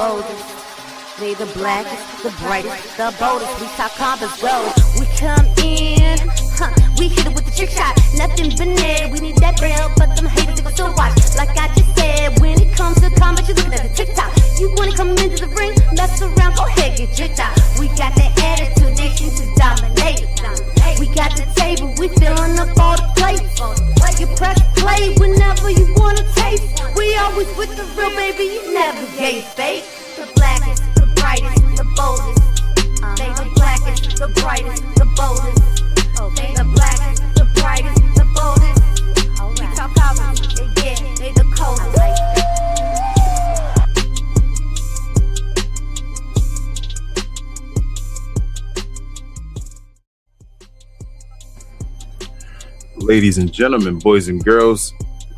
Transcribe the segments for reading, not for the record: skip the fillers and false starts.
boldest. They the blackest, the brightest, the boldest. We talk combos, go. We come in, we hit it with the trick shot. Nothing but net. We need that bell, but them haters they gon' still watch. Like I just said, when it comes to combat, you looking at the TikTok. You wanna come into the ring, mess around, go ahead, get tricked out. We got that attitude, they shoot to dominate. We got the table, we filling up all the plates. You press play whenever you wanna taste. We always with the real, baby, you never gave fake. The blackest, the brightest, the boldest. They the blackest, the brightest, the boldest. They the blackest, the brightest, the boldest. We talk common, they the coldest. Ladies and gentlemen, boys and girls,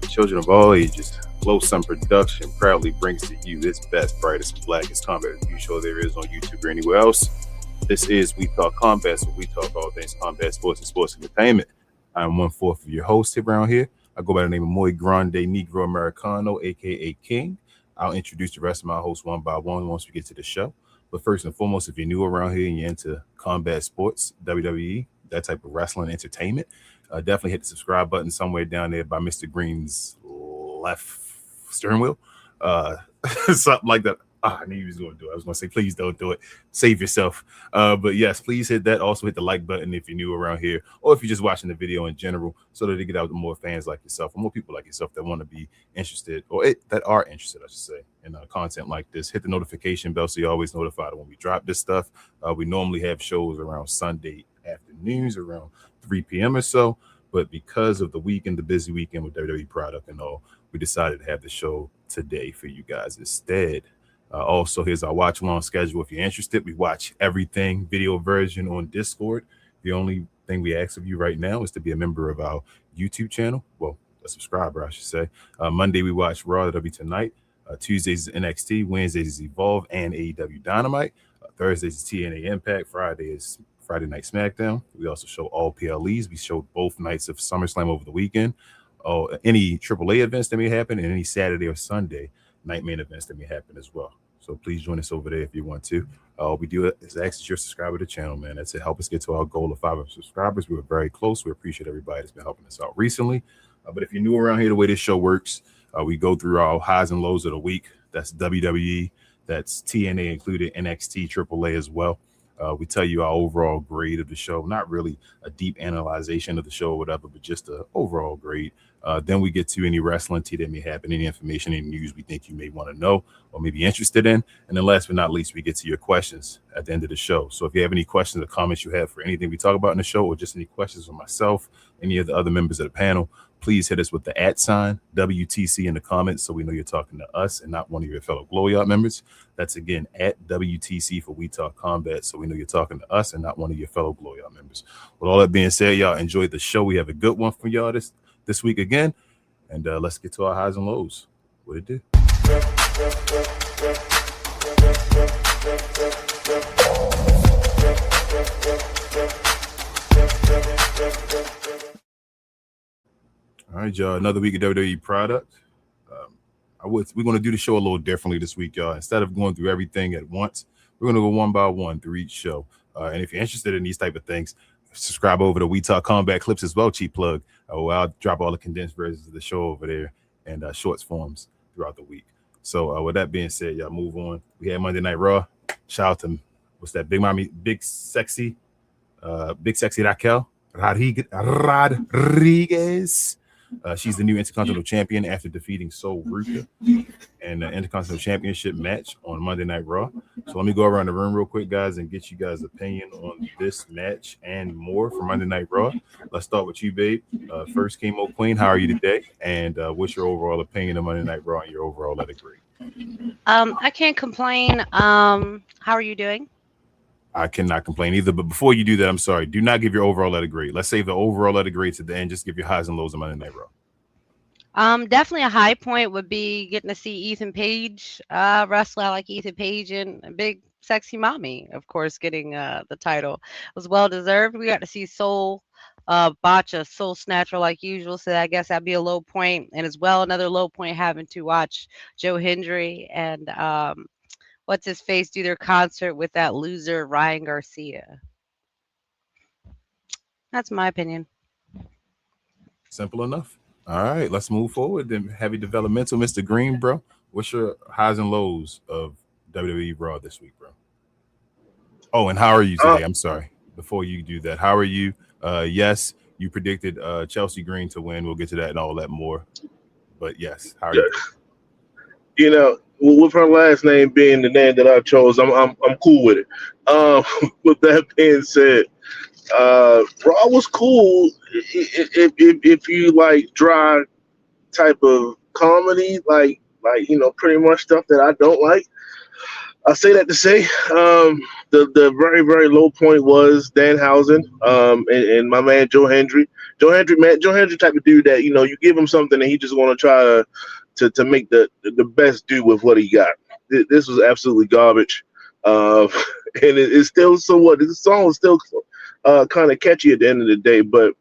children of all ages, Glow Sun Production proudly brings to you its best, brightest, blackest combat review show there is on YouTube or anywhere else. This is We Talk Combat, so we talk all things combat, sports, and sports entertainment. I'm 1/4 of your host around here. I go by the name of Muy Grande Negro Americano, aka King. I'll introduce the rest of my hosts one by one once we get to the show. But first and foremost, if you're new around here and you're into combat sports, WWE, that type of wrestling entertainment, definitely hit the subscribe button somewhere down there by Mr. Green's left steering wheel. Something like that. I knew he was going to do it. I was going to say, please don't do it. Save yourself. But yes, please hit that. Also hit the like button if you're new around here, or if you're just watching the video in general, so that they get out to more fans like yourself, or more people like yourself that want to be interested, that are interested, I should say, in content like this. Hit the notification bell so you're always notified when we drop this stuff. We normally have shows around Sunday afternoons around 3 p.m. or so, but because of the weekend, the busy weekend with WWE product and all, we decided to have the show today for you guys instead. Also, here's our watch along schedule. If you're interested, we watch everything video version on Discord. The only thing we ask of you right now is to be a member of our YouTube channel. Well, a subscriber, I should say. Monday, we watch Raw, that'll be tonight. Tuesdays is NXT, Wednesdays is Evolve and AEW Dynamite. Thursdays is TNA Impact. Friday is Friday Night SmackDown. We also show all PLEs. We showed both nights of SummerSlam over the weekend. Any AAA events that may happen, and any Saturday or Sunday night main events that may happen as well. So please join us over there if you want to. All we do is ask that you're subscriber to the channel, man. That's to help us get to our goal of 500 subscribers. We were very close. We appreciate everybody that's been helping us out recently. But if you're new around here, the way this show works, we go through our highs and lows of the week. That's WWE, that's TNA included, NXT, AAA as well. We tell you our overall grade of the show, not really a deep analyzation of the show or whatever, but just the overall grade. Then we get to any wrestling tea that may happen, any information, any news we think you may want to know or maybe interested in. And then last but not least, we get to your questions at the end of the show. So if you have any questions or comments you have for anything we talk about in the show, or just any questions for myself, any of the other members of the panel, please hit us with the @ WTC in the comments so we know you're talking to us and not one of your fellow Glow Yard members. That's again @WTC for We Talk Combat, so we know you're talking to us and not one of your fellow Glow Yard members. With all that being said, y'all enjoy the show. We have a good one for y'all this week again, and let's get to our highs and lows. What it do? All right, y'all. Another week of WWE product. We're going to do the show a little differently this week, y'all. Instead of going through everything at once, we're going to go one by one through each show. And if you're interested in these type of things, subscribe over to We Talk Combat Clips as well. Cheap plug. I'll drop all the condensed versions of the show over there and shorts forms throughout the week. So with that being said, y'all move on. We had Monday Night Raw. Shout out to big sexy Raquel Rodriguez. She's the new Intercontinental Champion after defeating Sol Ruca in the Intercontinental Championship match on Monday Night Raw. So let me go around the room real quick, guys, and get you guys' opinion on this match and more for Monday Night Raw. Let's start with you, babe. First, Chemo Queen, how are you today? And what's your overall opinion of Monday Night Raw and your overall letter grade? I can't complain. How are you doing? I cannot complain either. But before you do that, I'm sorry. Do not give your overall letter grade. Let's save the overall letter grade to the end. Just give your highs and lows on Monday Night Raw. Definitely a high point would be getting to see Ethan Page wrestle. I like Ethan Page and a big sexy mommy, of course, getting the title. It was well deserved. We got to see Soul botch a Soul Snatcher like usual, so I guess that'd be a low point. And as well, another low point having to watch Joe Hendry and what's his face do their concert with that loser Ryan Garcia. That's my opinion. Simple enough. All right, let's move forward. Then heavy developmental, Mr. Green, bro. What's your highs and lows of WWE Raw this week, bro? Oh, and how are you today? I'm sorry. Before you do that, how are you? Yes, you predicted Chelsea Green to win. We'll get to that and all that more. But yes, how are you? You know, with her last name being the name that I chose, I'm cool with it. With that being said, Raw was cool if you like dry type of comedy, like pretty much stuff that I don't like. I say that to say, the very, very low point was Danhausen, and my man Joe Hendry. Joe Hendry type of dude that, you give him something and he just want to try to make the best do with what he got. This was absolutely garbage. And it's still somewhat, the song was still kind of catchy at the end of the day, but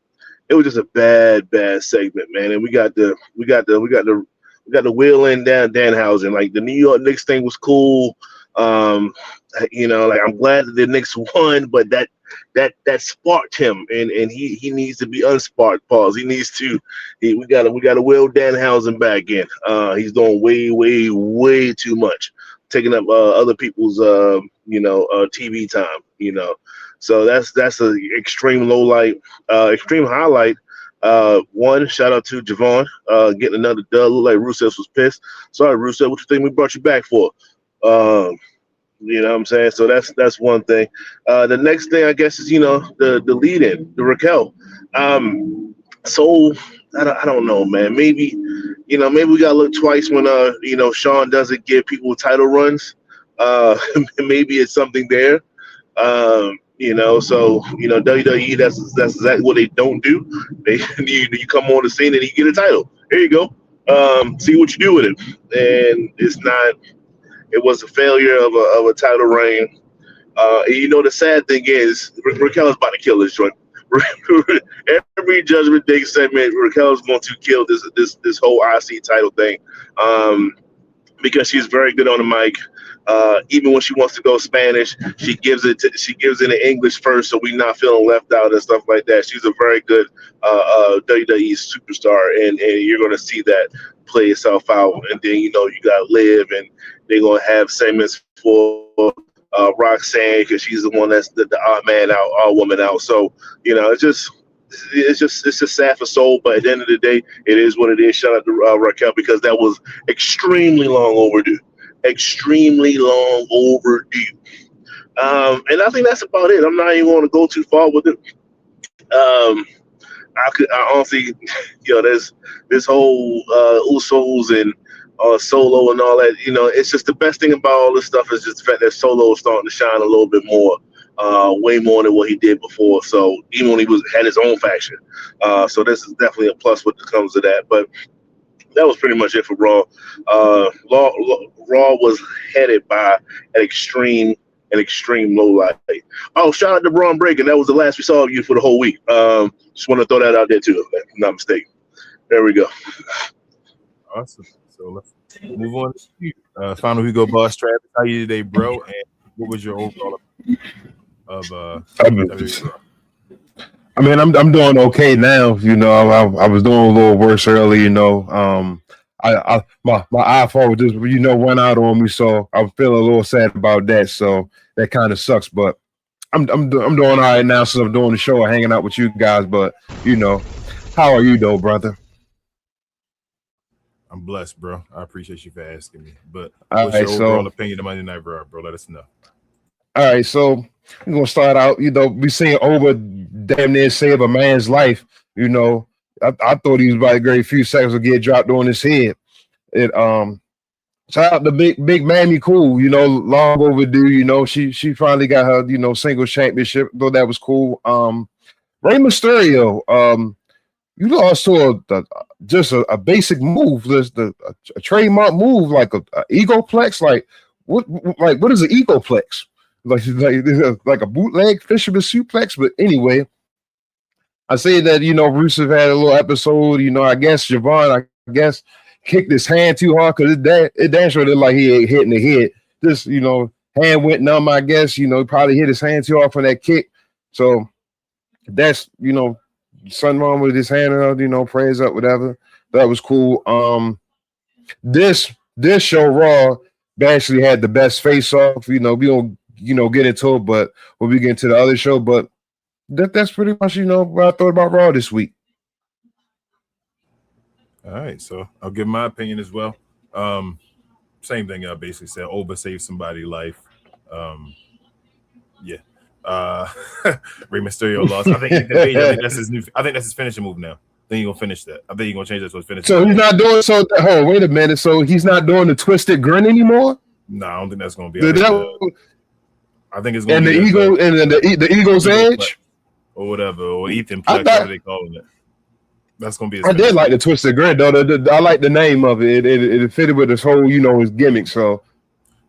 it was just a bad segment, man. And we got the wheel in down Danhausen. Like the New York Knicks thing was cool. Like I'm glad that the Knicks won, but that sparked him, and he needs to be unsparked. Pause. He needs to. We got to wheel Danhausen back in. He's doing way too much, taking up other people's TV time. So that's an extreme low light. Extreme highlight. One, shout out to Javon getting another dub. Looked like Rusev was pissed. Sorry, Rusev, what you think we brought you back for? You know what I'm saying? So that's one thing. The next thing I guess is the lead in, the Raquel. So I don't know, man. Maybe we gotta look twice when Sean doesn't give people title runs. Maybe it's something there. So WWE, that's exactly what they don't do. They you come on the scene and you get a title. There you go. See what you do with it. And it's not. It was a failure of a title reign. The sad thing is Raquel is about to kill this joint. Every Judgment Day segment, Raquel is going to kill this whole IC title thing, because she's very good on the mic. Even when she wants to go Spanish, she gives it in English first, so we're not feeling left out and stuff like that. She's a very good WWE superstar, and you're going to see that play itself out. And then you got Liv, and they're going to have segments for Roxanne, because she's the one that's the odd man out, odd woman out. So it's just sad for Soul, but at the end of the day, it is what it is. Shout out to Raquel, because that was extremely long overdue. Extremely long overdue. And I think that's about it. I'm not even going to go too far with it. I honestly, there's this whole Usos and Solo and all that. It's just the best thing about all this stuff is just the fact that Solo is starting to shine a little bit more, way more than what he did before. So even when he had his own faction, so this is definitely a plus when it comes to that. But that was pretty much it for Raw. Raw was headed by an extreme low light. Oh, shout out to Braun Breaker. That was the last we saw of you for the whole week. Just want to throw that out there too, if I'm not mistaken. There we go. Awesome. So let's move on to you. Final Hugo Boss Travis. How are you today, bro? And what was your overall of I'm doing okay now. I was doing a little worse early. My iPhone was just went out on me, so I'm feeling a little sad about that. So that kind of sucks, but I'm doing all right now since I'm doing the show and hanging out with you guys. But how are you though, brother? I'm blessed, bro. I appreciate you for asking me. But what's your overall opinion of Monday Night Raw, bro? Let us know. All right, so we're gonna start out. We seen over damn near save a man's life. I thought he was about a great few seconds to get dropped on his head. It shout out to Big Mammy Cool. Long overdue. She finally got her singles championship. Though that was cool. Rey Mysterio. You lost to just a basic move, just a trademark move, like a egoplex. Like what is an egoplex? Like a bootleg fisherman suplex. But anyway, I say that Rusev had a little episode. I guess Javon, kicked his hand too hard because it damn sure looked like he ain't hitting the head. just hand went numb. I guess he probably hit his hand too off on that kick. So that's something wrong with his hand. Prayers up, whatever. That was cool. This show Raw actually had the best face off. We don't get into it, but when we get into the other show, but that's pretty much what I thought about Raw this week. All right, so I'll give my opinion as well. Same thing I basically said. Oba saved somebody's life. Yeah. Rey Mysterio lost. I think that's his new. I think that's his finishing move now. I think he's gonna finish that. I think he's gonna change that to his finishing. So he's not doing so. Oh, wait a minute. So he's not doing the twisted grin anymore. No, I don't think that's gonna be. I think it's gonna be the ego and the ego's edge or whatever, or Ethan Plex, whatever they calling it. That's gonna be. I did like the twisted grin though. I like the name of it. It fitted with this whole his gimmick. So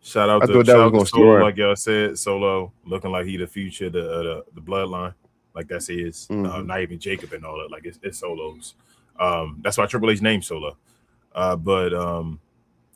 shout out to Solo, like y'all said. Solo looking like he the future, the bloodline. Like that's his. Not even Jacob and all that. Like it's Solo's. That's why Triple H named Solo. But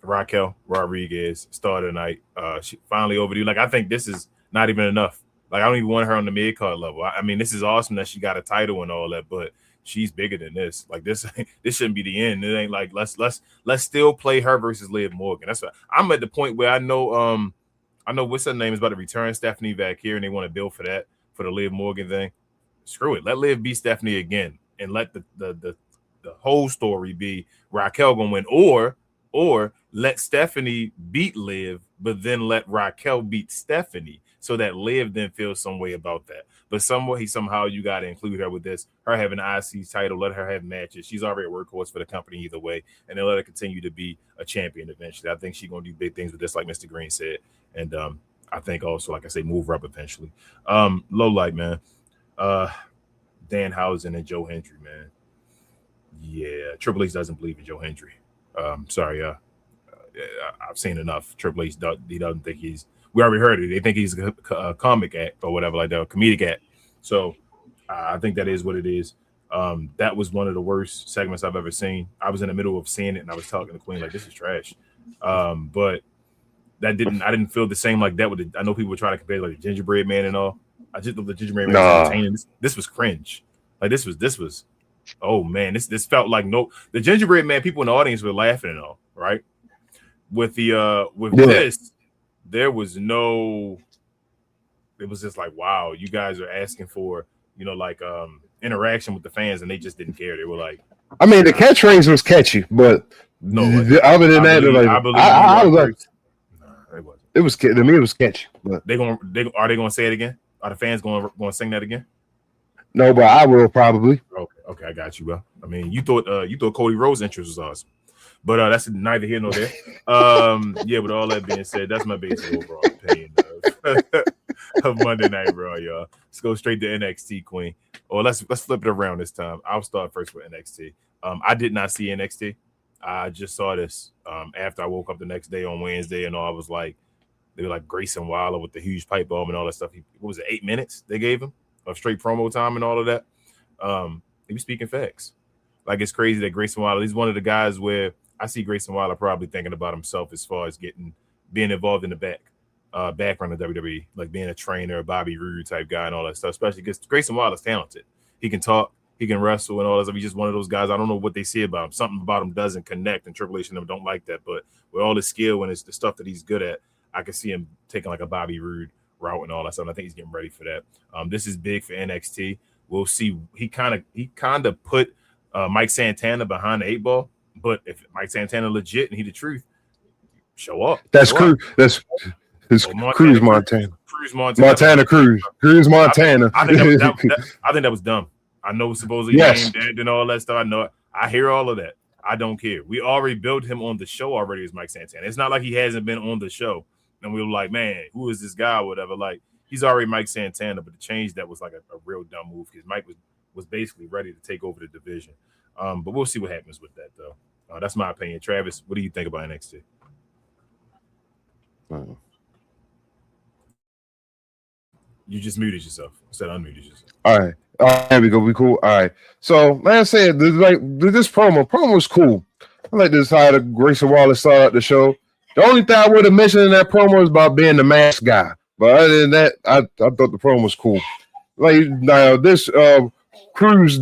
Raquel Rodriguez started tonight. She finally overdue. Like I think this is not even enough. Like I don't even want her on the mid card level. I mean, this is awesome that she got a title and all that, but she's bigger than this. Like this shouldn't be the end. It ain't like let's still play her versus Liv Morgan. That's what I'm at the point where I know what's her name is about to return Stephanie back here, and they want to build for that for the Liv Morgan thing. Screw it. Let Liv beat Stephanie again, and let the whole story be Raquel gonna win, or let Stephanie beat Liv, but then let Raquel beat Stephanie, so that Liv then feels some way about that. But somehow you got to include her with this. Her having an IC title, let her have matches. She's already a workhorse for the company either way, and then let her continue to be a champion eventually. I think she's gonna do big things with this, like Mr. Green said, and I think also, like I say, move her up eventually. Low light, man. Danhausen and Joe Hendry, man. Yeah, Triple H doesn't believe in Joe Hendry. Sorry, I've seen enough. Triple H he doesn't think he's. We already heard it. They think he's a comic act or whatever like that, a comedic act. So I think that is what it is. That was one of the worst segments I've ever seen. I was in the middle of seeing it and I was talking to Queen like, this is trash. But I didn't feel the same like that with it. I know people were trying to compare like the Gingerbread Man and all. I just thought the Gingerbread Man was entertaining. This was cringe. Like this was. Oh man, this felt like the Gingerbread Man. People in the audience were laughing and all, right? With this, there was no. It was just like, wow, you guys are asking for interaction with the fans, and they just didn't care. They were like, I mean, the catchphrase was catchy, but no. Other than that, I was like, it wasn't. It was to me. It was catchy. But are they gonna say it again? Are the fans going to sing that again? No, but I will probably. Okay, I got you, bro. I mean, you thought Cody Rhodes' entrance was awesome, but that's neither here nor there. Yeah. With all that being said, that's my basic overall opinion of Monday Night Raw, y'all. Let's go straight to NXT, Queen. Or let's flip it around this time. I'll start first with NXT. I did not see NXT. I just saw this after I woke up the next day on Wednesday, and all I was like, they were like Grayson Waller with the huge pipe bomb and all that stuff. What was it, 8 minutes they gave him of straight promo time and all of that? He was speaking facts. Like, it's crazy that Grayson Waller, he's one of the guys where I see Grayson Waller probably thinking about himself as far as being involved in the background of WWE, like being a trainer, a Bobby Roode type guy and all that stuff, especially because Grayson Waller's talented. He can talk, he can wrestle and all that stuff. He's just one of those guys. I don't know what they see about him. Something about him doesn't connect, and Triple H and them don't like that. But with all his skill and it's the stuff that he's good at, I can see him taking like a Bobby Roode route and all that stuff. And I think he's getting ready for that. This is big for NXT. We'll see. He kind of put Mike Santana behind the 8 ball. But if Mike Santana legit and he the truth, show up. That's Cruz. That's his Cruz Montana. Cruz Montana. Cruz Montana. I think that was dumb. I know supposedly named and all that stuff. I know. I hear all of that. I don't care. We already built him on the show already as Mike Santana. It's not like he hasn't been on the show. And we were like, man, who is this guy or whatever? Like, he's already Mike Santana, but the change that was like a real dumb move because Mike was basically ready to take over the division. But we'll see what happens with that, though. That's my opinion. Travis, what do you think about NXT? You just muted yourself. Instead of unmuted yourself. All right. There we go. We cool. All right. So, like I said, this promo was cool. I like this how the Grayson Waller started out the show. The only thing I would have mentioned in that promo was about being the mask guy. But other than that, I thought the promo was cool. Like now, this Cruz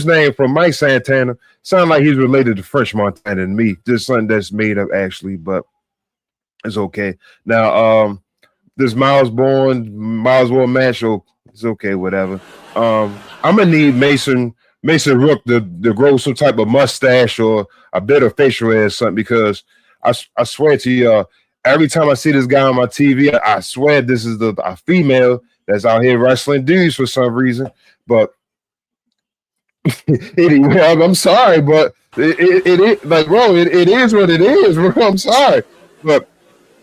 name from Mike Santana sound like he's related to French Montana and me. Just something that's made up actually, but it's okay. Now, this Miles Warren match, it's okay, whatever. I'm gonna need Mason Rook to grow some type of mustache or a bit of facial hair or something, because I swear to you, every time I see this guy on my TV, I swear this is a female that's out here wrestling dudes for some reason. But anyway, I'm sorry, but it like, bro, it is what it is, bro. I'm sorry, but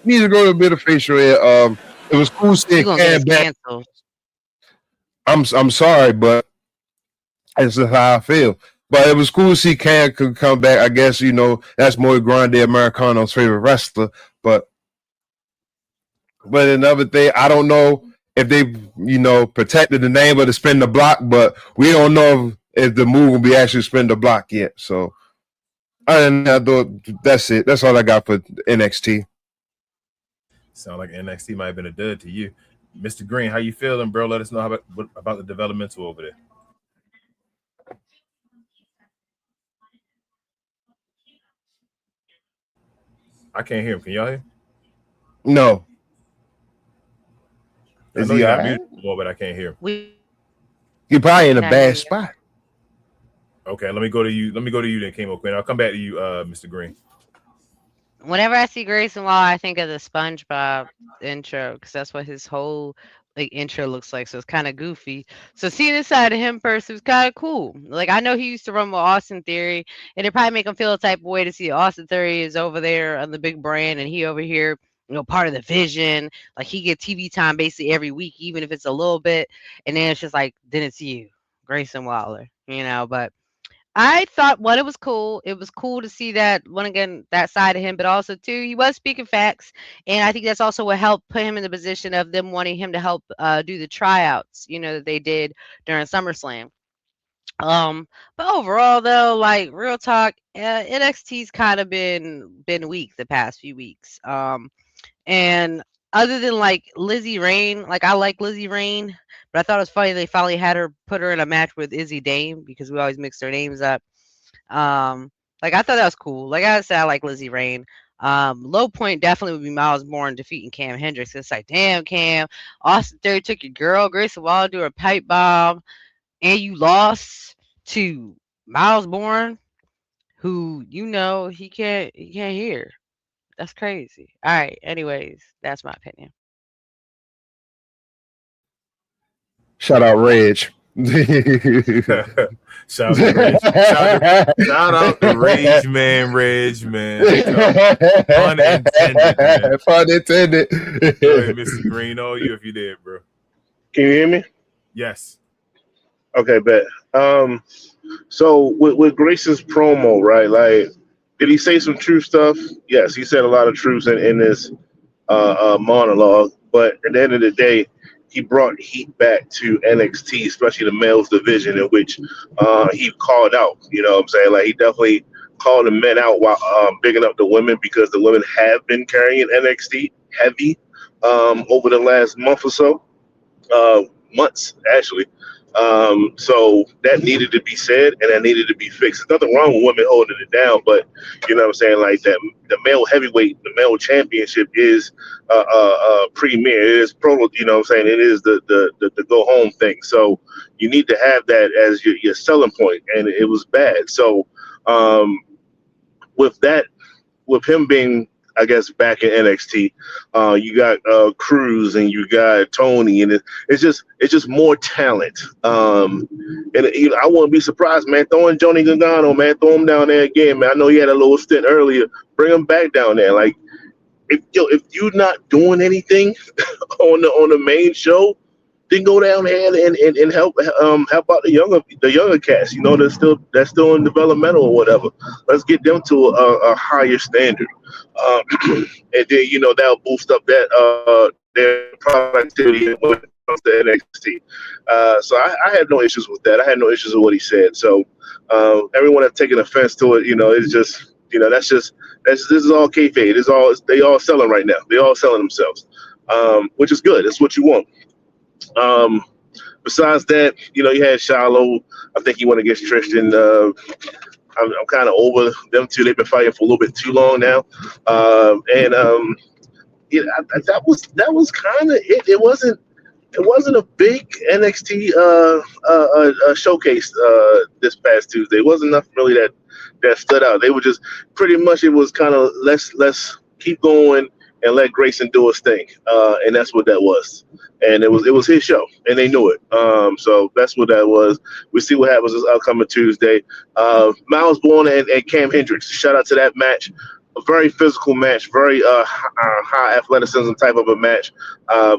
needs to grow a bit of facial hair. It was cool seeing Cam back. I'm sorry, but that's just how I feel. But it was cool to see Cam could come back. I guess, you know, that's more Grande Americano's favorite wrestler. But another thing, I don't know if they, you know, protected the name of the spin the block, but we don't know if the move will be actually spin the block yet. So other than that, that's it. That's all I got for NXT. Sound like NXT might have been a dud to you. Mr. Green, how you feeling, bro? Let us know about the developmental over there. I can't hear him. Can y'all hear? No. Is he out muted, but I can't hear him. You're probably in a bad spot. Okay, let me go to you. Then, Kamo Quinn. I'll come back to you, Mr. Green. Whenever I see Grayson Waller, I think of the SpongeBob intro, because that's what his whole intro looks like. So it's kind of goofy. So seeing this side of him person was kind of cool. Like, I know he used to run with Austin Theory, and it probably make him feel a type of way to see Austin Theory is over there on the big brand, and he over here, you know, part of the vision. Like, he get TV time basically every week, even if it's a little bit. And then it's just like, then it's you, Grayson Waller, you know. But I thought, one, it was cool. It was cool to see that, one, again, that side of him, but also, two, he was speaking facts. And I think that's also what helped put him in the position of them wanting him to help do the tryouts, you know, that they did during SummerSlam. But overall, though, like, real talk, NXT's kind of been weak the past few weeks. And other than, like, Lizzie Rain, like, I like Lizzie Rain, but I thought it was funny they finally put her in a match with Izzy Dame, because we always mix their names up. Like, I thought that was cool. Like I said, I like Lizzie Rain. Low point definitely would be Miles Bourne defeating Cam Hendricks. It's like, damn, Cam, Austin Theory took your girl, Grayson Waller, do a pipe bomb, and you lost to Miles Bourne, who, you know, he can't hear. That's crazy. All right. Anyways, that's my opinion. Shout out Reg. Shout out to Rage Man, Pun intended, man. Pun intended. Go ahead, Mr. Green, all you if you did, bro. Can you hear me? Yes. Okay, bet. So with Grayson's promo, right? Like, did he say some true stuff? Yes, he said a lot of truths in this monologue. But at the end of the day, he brought heat back to NXT, especially the males division, in which he called out. You know what I'm saying? Like, he definitely called the men out while bigging up the women, because the women have been carrying NXT heavy over the last month or so. Months, actually. So that needed to be said, and that needed to be fixed. There's nothing wrong with women holding it down, but you know what I'm saying, like, that the male heavyweight, the male championship is premier. It is pro, you know what I'm saying, it is the go home thing. So you need to have that as your selling point, and it was bad. So with him being, I guess, back in NXT, you got Cruz and you got Tony, and it's just more talent. And you know, I wouldn't be surprised, man. Throwing Johnny Gargano, man, throw him down there again, man. I know he had a little stint earlier. Bring him back down there. Like, if you're not doing anything on the main show, then go down here and help out the younger cast. You know, that's still in developmental or whatever. Let's get them to a higher standard, and then, you know, that'll boost up their productivity when it comes to NXT. So I had no issues with that. I had no issues with what he said. So everyone that's taken offense to it, you know, it's just, This is all kayfabe. They all selling right now. They all selling themselves, which is good. That's what you want. Besides that, you had Shiloh. I think he went against Tristan. I'm kind of over them two. They've been fighting for a little bit too long now, that was kind of it. It wasn't a big NXT showcase this past Tuesday. It wasn't nothing really that stood out. They were just pretty much, it was kind of let's keep going and let Grayson do his thing, and that's what that was. And it was his show, and they knew it. So that's what that was. We see what happens this upcoming Tuesday. Miles Bourne and Cam Hendricks. Shout out to that match. A very physical match, very high athleticism type of a match. I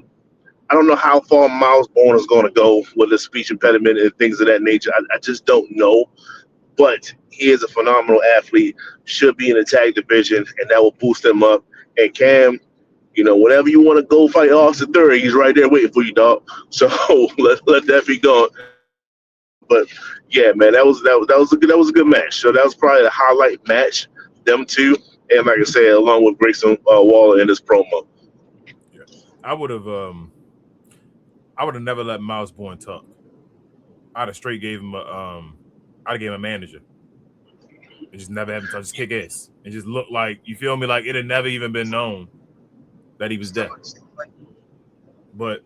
don't know how far Miles Bourne is going to go with his speech impediment and things of that nature. I just don't know. But he is a phenomenal athlete, should be in the tag division, and that will boost him up. And Cam, whenever you want to go fight Austin Theory, he's right there waiting for you, dog. So let that be gone. But yeah, man, that was a good match. So that was probably the highlight match, them two. And like I said, along with Grayson Waller in his promo. Yeah. I would have never let Miles Bourne talk. I'd have straight gave him a manager. And just never have him talk, just kick ass. And just look like, you feel me, like it had never even been known that he was dead. But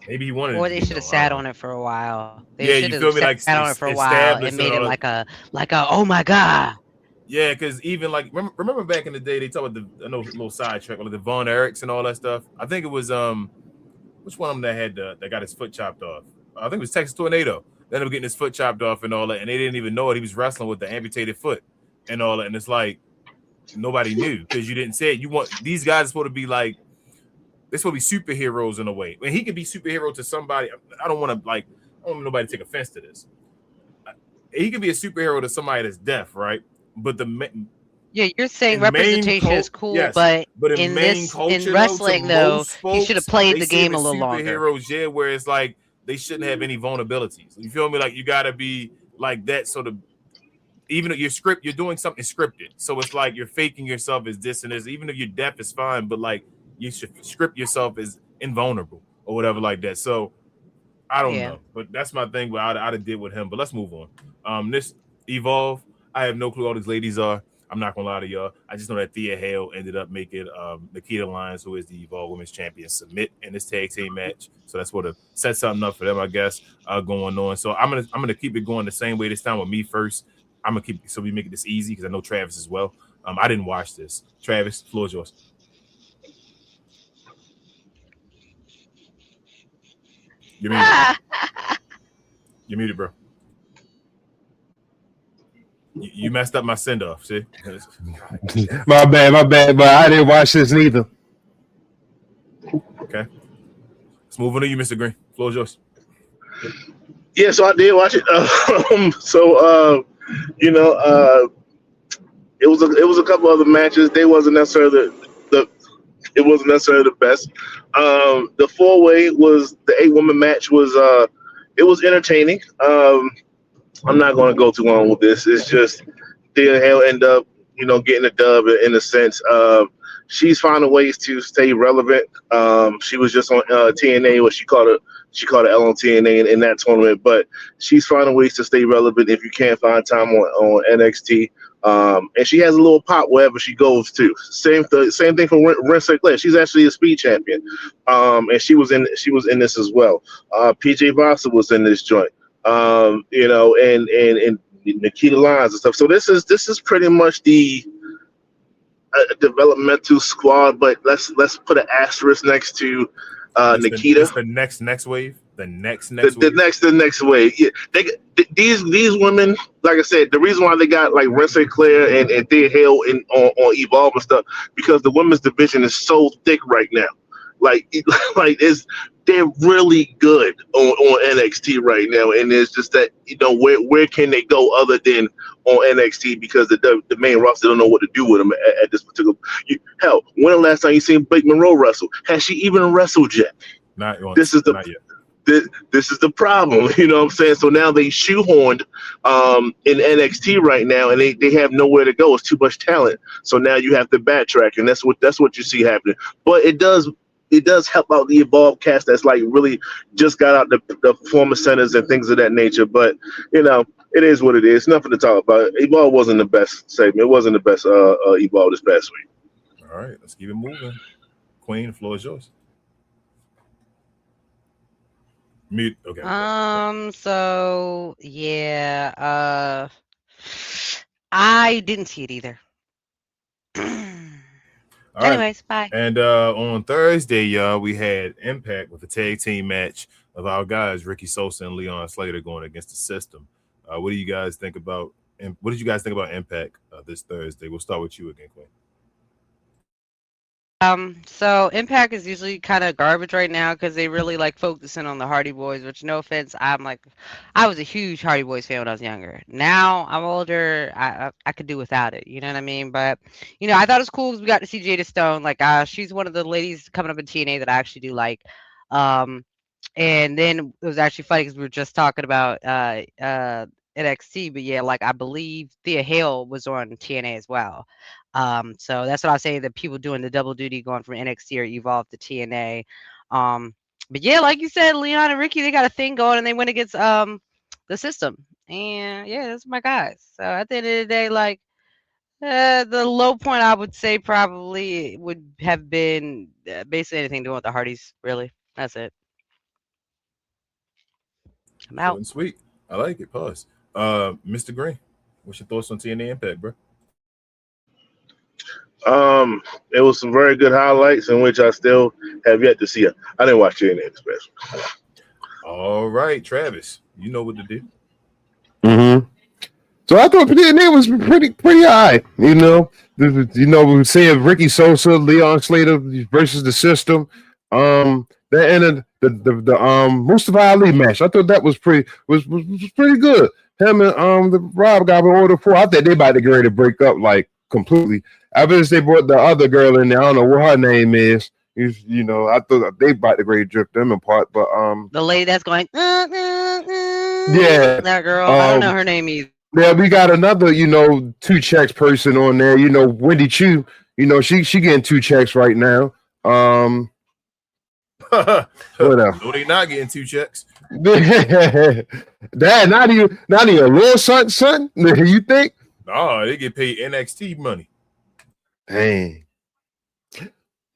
maybe he wanted. Or they should have sat on it for a while. They should have sat on it for a while and made it like a oh my god. Yeah, because even like remember back in the day they talk about I know a little sidetrack like the Von Erichs and all that stuff. I think it was which one of them that got his foot chopped off? I think it was Texas Tornado. They ended up getting his foot chopped off and all that, and they didn't even know it. He was wrestling with the amputated foot and all that, and it's like nobody knew because you didn't say it. You want these guys are supposed to be like they're supposed to be superheroes in a way. When he could be superhero to somebody, I don't want nobody to take offense to this. He could be a superhero to somebody that's deaf, right? But you're saying representation is cool, yes, but in wrestling though, you should have played the game a little longer. Superheroes, yeah, where it's like they shouldn't have any vulnerabilities. You feel me? Like you gotta be like that sort of. Even if you're doing something scripted, so it's like you're faking yourself as this and this. Even if you're deaf, it's fine, but like you should script yourself as invulnerable or whatever like that. So I don't know, but that's my thing. What I'd have did with him. But let's move on. This Evolve. I have no clue who all these ladies are. I'm not gonna lie to y'all. I just know that Thea Hale ended up making Nikita Lyons, who is the Evolve Women's Champion, submit in this tag team match. So that's what have set something up for them, I guess, going on. So I'm gonna keep it going the same way this time with me first. I'm gonna keep so we make this easy because I know Travis as well. I didn't watch this. Travis, floor is yours. You're muted. You're muted, bro. You messed up my send off, see? my bad, but I didn't watch this neither. Okay. Let's move on to you, Mr. Green. Floor is yours. Yeah, so I did watch it. It was a couple other matches. They wasn't necessarily it wasn't necessarily the best. The 4-way was the 8-woman match was it was entertaining. I'm not going to go too long with this. It's just Thea Hale end up, getting a dub in a sense. She's finding ways to stay relevant. She was just on TNA, what she called it L on TNA in that tournament. But she's finding ways to stay relevant if you can't find time on NXT. And she has a little pop wherever she goes too. Same thing for Ren Sinclair. She's actually a speed champion. And she was in this as well. PJ Vossa was in this joint. And Nikita Lyons and stuff. So this is pretty much the developmental squad, but let's put an asterisk next to Nikita. The next wave. The next wave. Yeah, these women, like I said, the reason why they got like Ren Sinclair and Thea Hale on Evolve and stuff because the women's division is so thick right now. Like they're really good on NXT right now, and it's just that where can they go other than on NXT because the main roster don't know what to do with them at this particular. Hell, when the last time you seen Blake Monroe wrestle? Has she even wrestled yet? Not yet. this is the problem. You know what I'm saying? So now they shoehorned in NXT right now, and they have nowhere to go. It's too much talent. So now you have to backtrack, and that's what you see happening. But it does help out the Evolve cast that's like really just got out the performance centers and things of that nature. But you know, it is what it is. Nothing to talk about. Evolve wasn't the best segment. It wasn't the best Evolve this past week. All right, let's keep it moving. Queen, the floor is yours. Mute. Okay. So yeah. I didn't see it either. All right. Anyways, bye. And on Thursday, y'all, we had Impact with a tag team match of our guys, Ricky Sosa and Leon Slater, going against the System. What do you guys think about? And what did you guys think about Impact this Thursday? We'll start with you again, Quinn. So Impact is usually kind of garbage right now because they really like focusing on the Hardy Boys, which no offense, I was a huge Hardy Boys fan when I was younger. Now I'm older, I could do without it, you know what I mean? But you know, I thought it was cool because we got to see Jada Stone. Like she's one of the ladies coming up in TNA that I actually do like. And then it was actually funny because we were just talking about NXT, but yeah, like I believe Thea Hale was on TNA as well. So that's what I was saying, that people doing the double duty going from NXT or Evolve to TNA. But yeah, like you said, Leon and Ricky, they got a thing going and they went against the System. And yeah, that's my guys. So at the end of the day, like the low point I would say probably would have been basically anything doing with the Hardys, really. That's it. I'm out. Short and sweet. I like it. Pause. Mr. Green, what's your thoughts on TNA Impact, bro? It was some very good highlights in which I still have yet to see it. I didn't watch TNA special. All right, Travis, you know what to do. Mm-hmm. So I thought TNA was pretty high. You know, we were saying Ricky Sosa, Leon Slater versus the System. That ended the Mustafa Ali match. I thought that was pretty good. Him and the Rob got an order for. I think they about to get ready to break up like completely. Ever since they brought the other girl in there, I don't know what her name is. You know, I thought they about to grade drift them apart, but the lady that's going, yeah, that girl. I don't know her name either. Yeah, we got another, 2 checks person on there. Wendy Chu. She getting 2 checks right now. What else? No, they not getting 2 checks. Dad, not even a little son. You think? No, they get paid NXT money. Dang.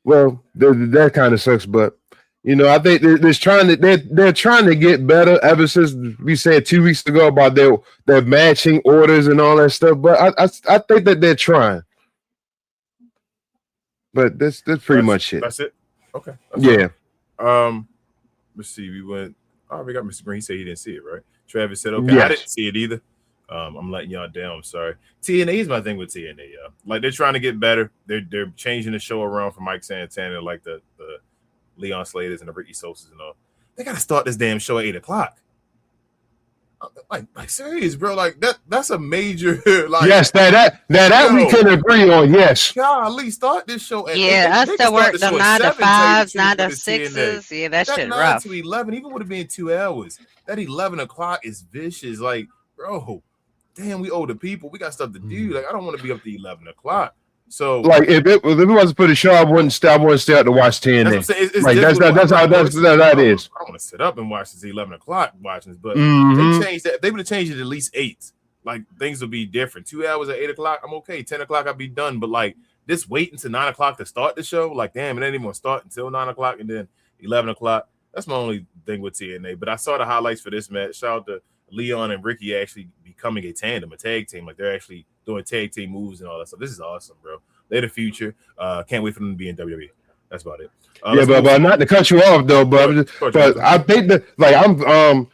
Well, that kind of sucks, but I think they're trying to get better ever since we said 2 weeks ago about their matching orders and all that stuff. But I think that they're trying. But that's pretty much it. That's it. Okay. Yeah. Let's see. We went. Oh, we got Mr. Green. He said he didn't see it, right? Travis said, okay, yes. I didn't see it either. I'm letting y'all down. I'm sorry. TNA is my thing with TNA, y'all. Like, they're trying to get better. They're changing the show around for Mike Santana, like the Leon Slaters and the Ricky Sosas and all. They got to start this damn show at 8 o'clock. Like serious, bro. Like that's a major like. Yes, that we can agree on. Yes. Golly, start this show at 8. Yeah, us that work the 9 to 5s, 9 to 6s. Yeah, that shit 9 rough. to 11 even would have been 2 hours. That 11 o'clock is vicious. Like, bro, damn, we owe the people. We got stuff to do. Like, I don't want to be up to 11 o'clock. So, like, if it wasn't for the show, I wouldn't stay out to watch TNA. That's how that is. I don't want to sit up and watch this 11 o'clock watching this, but Mm-hmm. they changed that. They would have changed it at least 8. Like, things would be different. 2 hours at 8 o'clock, I'm okay. 10 o'clock, I'll be done. But like, this waiting to 9 o'clock to start the show, like, damn, it ain't even gonna start until 9 o'clock and then 11 o'clock. That's my only thing with TNA. But I saw the highlights for this match. Shout out to Leon and Ricky actually becoming a tandem, a tag team. Like, they're actually doing tag team moves and all that stuff. This is awesome, bro. They're the future. Can't wait for them to be in WWE. That's about it. Yeah, but not to cut you off though, but I think that like I don't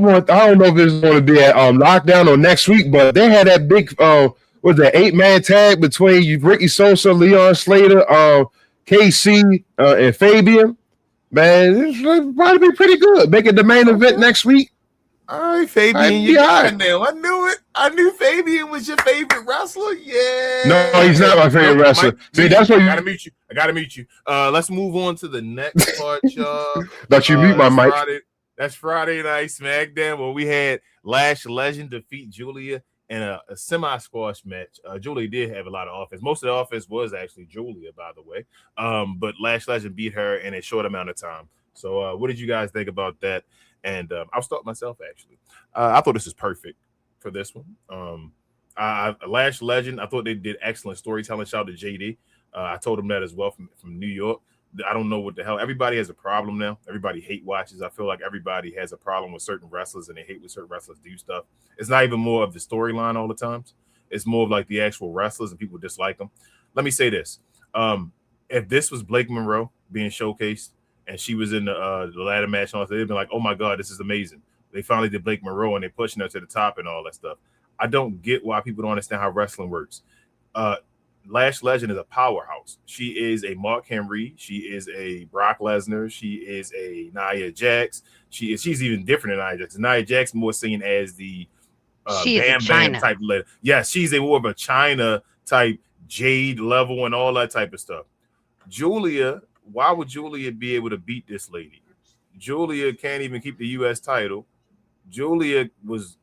know if it's going to be at Lockdown or next week, but they had that big was that 8-man tag between Ricky Sosa, Leon Slater, KC, and Fabian. Man, it's probably be pretty good. Make it the main event next week. All right, Fabian, you got it now. I knew it. I knew Fabian was your favorite wrestler. Yeah. No, he's not my favorite wrestler. See, that's what I gotta mute you. Let's move on to the next part, y'all. But you mute my mic. That's Friday Night SmackDown where we had Lash Legend defeat Julia in a semi-squash match. Julia did have a lot of offense. Most of the offense was actually Julia, by the way. But Lash Legend beat her in a short amount of time. So what did you guys think about that? And I'll start myself, actually. I thought this was perfect for this one. Lash Legend, I thought they did excellent storytelling. Shout out to JD. I told him that as well from New York. I don't know what the hell. Everybody has a problem now. Everybody hate watches. I feel like everybody has a problem with certain wrestlers and they hate when certain wrestlers do stuff. It's not even more of the storyline all the times. It's more of like the actual wrestlers and people dislike them. Let me say this. If this was Blake Monroe being showcased and she was in the ladder match, they'd been like, oh my God, this is amazing. They finally did Blake Monroe and they're pushing her to the top and all that stuff. I don't get why people don't understand how wrestling works. Lash Legend is a powerhouse. She is a Mark Henry. She is a Brock Lesnar. She is a Nia Jax. She's even different than Nia Jax. Nia Jax more seen as the Bam Bam type letter. Yeah, she's a more of a China type Jade level and all that type of stuff. Julia, why would Julia be able to beat this lady? Julia can't even keep the U.S. title. Julia was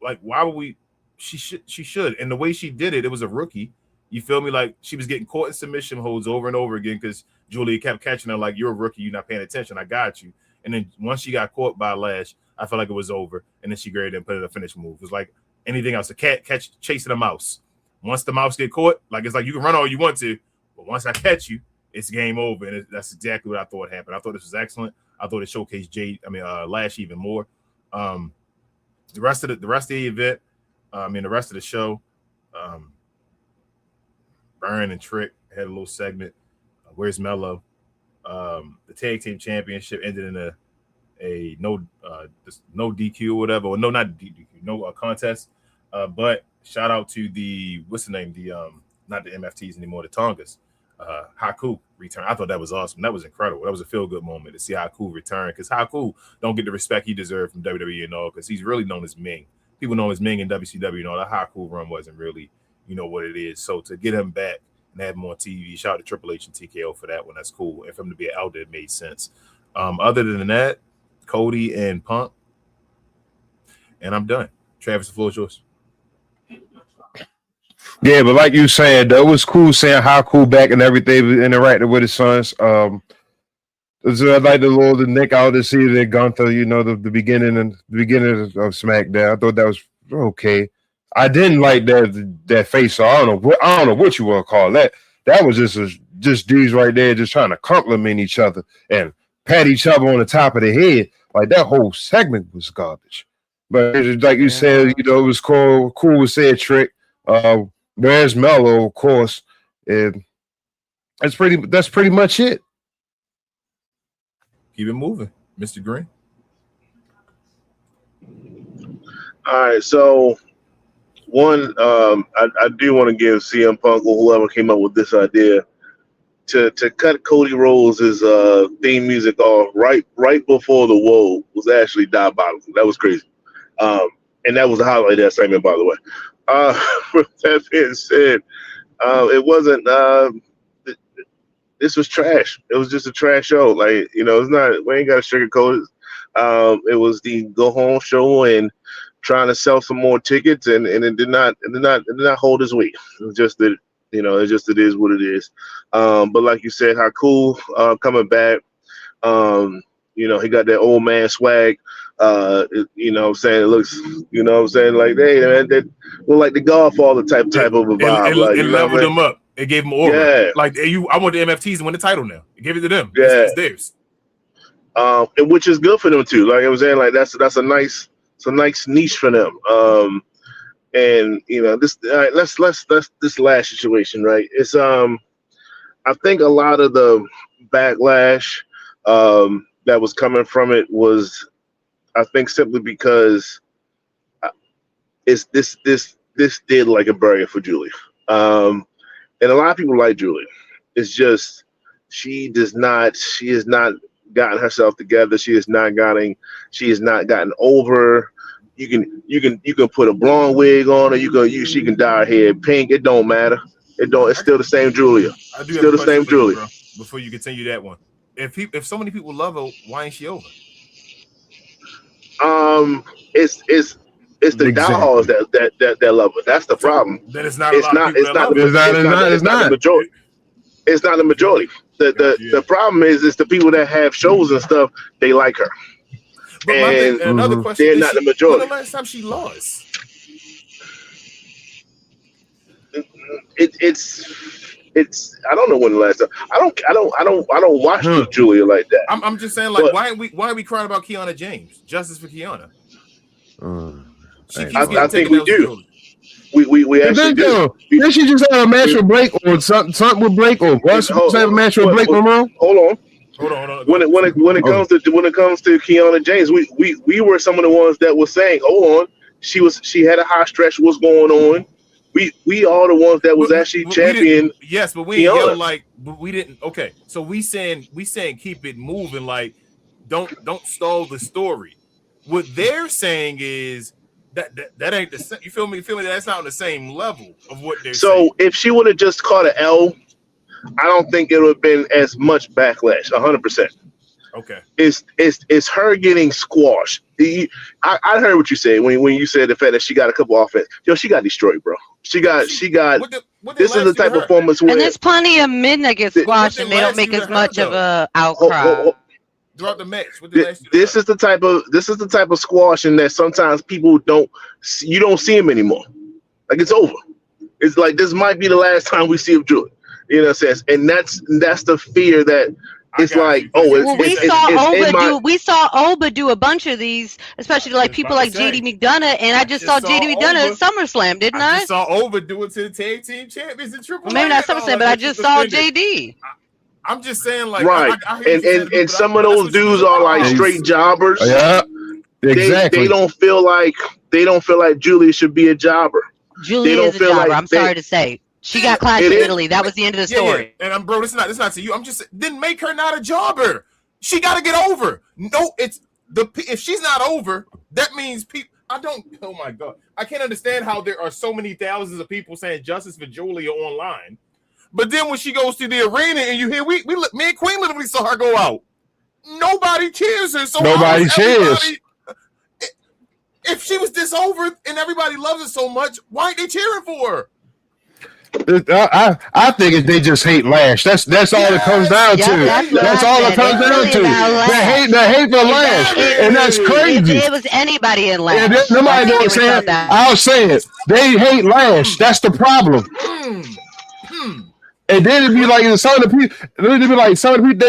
like, why would we? She should. And the way she did it, it was a rookie. You feel me? Like she was getting caught in submission holds over and over again because Julia kept catching her like, you're a rookie, you're not paying attention. I got you. And then once she got caught by Lash, I felt like it was over. And then she graded and put it a finish move. It was like anything else, a cat chasing a mouse. Once the mouse get caught, like it's like you can run all you want to, but once I catch you, it's game over. And that's exactly what I thought happened. I thought this was excellent. I thought it showcased Lash even more. The rest of the event, the rest of the show, Burn and Trick had a little segment. Where's Mello? The tag team championship ended in a no DQ or whatever, or no, not DQ, no contest. But shout out to the what's the name? The not the MFTs anymore, the Tongas. Haku return. I thought that was awesome. That was incredible. That was a feel good moment to see Haku return because Haku don't get the respect he deserved from WWE and all because he's really known as Ming. People know him as Ming in WCW and all. That Haku run wasn't really, what it is. So to get him back and have him on TV, shout out to Triple H and TKO for that one. That's cool. And for him to be out there, it made sense. Other than that, Cody and Punk, and I'm done. Travis, the floor is yours. Yeah, but like you said, that was cool seeing Haku back and everything interacting with his sons. I like the Nick out to see the Gunther, the beginning of SmackDown. I thought that was okay. I didn't like that face. So I don't know what you want to call that. That was just dudes right there just trying to compliment each other and pat each other on the top of the head. Like that whole segment was garbage. But like you said, it was cool with said Trick. Where's Mello, of course, and that's pretty much it. Keep it moving, Mr. Green. All right, so one, I do want to give CM Punk or whoever came up with this idea to cut Cody Rhodes' theme music off right before the Woe was actually diabolical. That was crazy, and that was the highlight of that segment, by the way. With that being said, it wasn't. This was trash. It was just a trash show. Like it's not. We ain't got to sugarcoat it. It was the go home show and trying to sell some more tickets, and it did not hold its weight. It was just that it is what it is. But like you said, Haku coming back. He got that old man swag. It looks, like, hey, man, that look like the Godfather type of a vibe. It leveled them up. It gave them aura. Yeah. Like I want the MFTs to win the title now. It gave it to them. Yeah. It's theirs. And which is good for them too. Like I was saying, like that's a nice niche for them. And this let's this last situation, right? It's I think a lot of the backlash that was coming from it was, I think, simply because it's this did like a barrier for Julia. And a lot of people like Julia. It's just she has not gotten herself together. She has not gotten over. You can put a blonde wig on her. She can dye her hair pink. It don't matter. It's still the same Julia. Still the same Julia. Before you continue that one, if so many people love her, why ain't she over? It's the diehards that love her. That's the problem. Then it's not. It's not the majority. It's not the majority. The problem is the people that have shows and stuff. They like her. But and another question: they're not the majority. When the last time she lost? It's. I don't know when the last time. I don't watch Julia like that. I'm just saying, like, why are we crying about Kiana James? Justice for Kiana. I think we do. We actually do. Did she just have a match with Blake or something with Blake or was supposed to have a match with Blake? Hold on. When it comes to Kiana James, we were some of the ones that were saying, hold on, she had a high stretch. What's going on? We are the ones that was actually champion. Yes, but we yelled like we didn't. Okay, so we saying keep it moving. Like don't stall the story. What they're saying is that ain't the same. You feel me? That's not on the same level of what they're saying. So if she would have just caught an L, I don't think it would have been as much backlash. 100%. Okay. It's her getting squashed. I heard what you said when you said the fact that she got a couple offense. Yo, she got destroyed, bro. She got. This is the type of performance where. And there's plenty of men that get squashed and they don't make as much of a outcry. Throughout the match, this is the type of squashing that sometimes people don't see him anymore. Like it's over. It's like this might be the last time we see him do it. You know what I'm saying? And that's the fear that. It's like, we saw Oba do a bunch of these, especially like people like JD McDonough, and I just saw JD McDonough at SummerSlam, didn't I? I just saw Oba do it to the tag team champions in Triple A. Maybe not SummerSlam, but I just saw JD. I'm just saying, like, right, and some of those dudes are like straight jobbers. Yeah, exactly. They don't feel like Julia should be a jobber. Julia is a jobber. I'm sorry to say. She got clashed in Italy. That was the end of the story. Yeah. And bro, it's not to you. I'm just didn't make her not a jobber. She got to get over. No, if she's not over, that means people. Oh my God, I can't understand how there are so many thousands of people saying justice for Julia online, but then when she goes to the arena and you hear me and Queen literally saw her go out. Nobody cheers her. So nobody cheers. If she was this over and everybody loves her so much, why ain't they cheering for her? I think they just hate Lash. That's all it comes down to. That's all it comes down to. They hate for Lash, and that's crazy. If it was anybody in Lash, nobody don't say it. I'll say it. They hate Lash. That's the problem. And then it'd be like some of the people.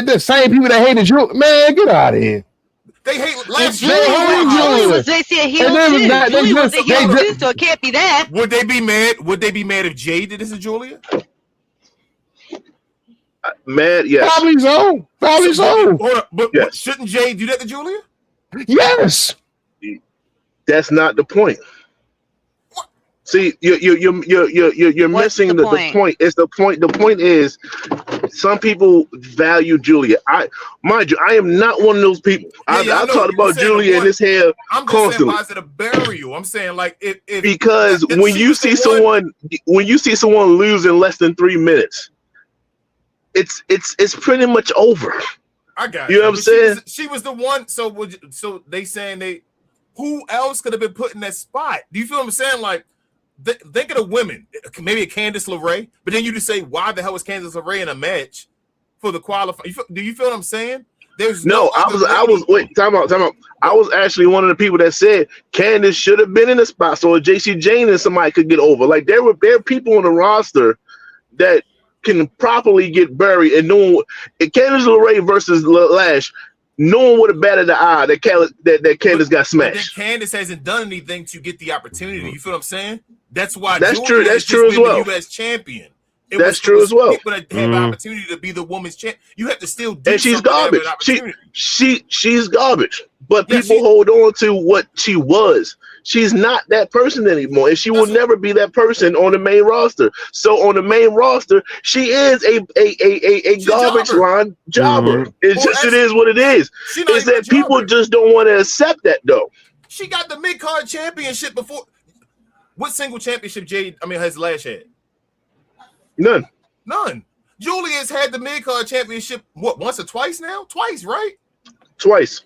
The same people that hated you. Man, get out of here. They hate Lash. Julie was they see a heel too. Julie was a heel too, so it can't be that. Would they be mad? Would they be mad if Jay did this to Julia? Mad, yes. Probably so. Hold up, but shouldn't Jay do that to Julia? Yes. That's not the point. See, you're missing the point. It's the point. The point is, some people value Julia. Mind you, I am not one of those people. I talked about Julia and his hair constantly. I'm just saying, a burial. I'm saying, like, if because when you see someone lose in less than 3 minutes, it's pretty much over. I got you. Know what I'm saying? She was the one. So they saying who else could have been put in that spot? Do you feel what I'm saying? Like. Think of the women, maybe a Candice LeRae, but then you just say, why the hell was Candice LeRae in a match for the qualify? Do you feel what I'm saying? There's no. Wait, time out. I was actually one of the people that said Candice should have been in the spot so JC Jane and somebody could get over. Like there are people on the roster that can properly get buried, and Candice LeRae versus Lash. No one would have batted the eye that Candice got smashed. Candice hasn't done anything to get the opportunity. You feel what I'm saying? That's why. That's true. That's true as well. The U.S. champion. That's true as well. People that have an opportunity to be the women's champ, you have to still do. And she's garbage. She's garbage. But people hold on to what she was. She's not that person anymore, and she will never be that person on the main roster. So on the main roster, she is a garbage line jobber. It is what it is. It's that people just don't want to accept that though. She got the mid-card championship before. What single championship has Lash had? None. Julia's had the mid-card championship once or twice now? Twice, right? Twice.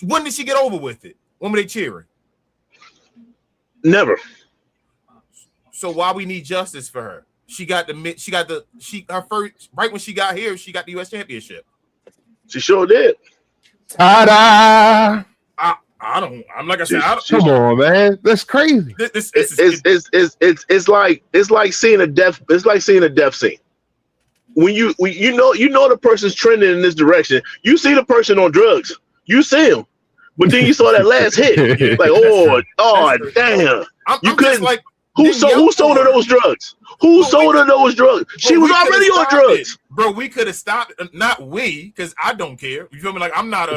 When did she get over with it? When were they cheering? Never. So why we need justice for her? Her first, right when she got here, she got the U.S. Championship. She sure did. Ta-da! I'm like I said, Come on, man. That's crazy. It's like seeing a death. It's like seeing a death scene. When you know the person's trending in this direction. You see the person on drugs. You see him, but then you saw that last hit. Like, damn! You couldn't. Like, who sold her those drugs? Who sold her those drugs? She was already on drugs, bro. We could have stopped. Not we, because I don't care. You feel me? Like I'm not.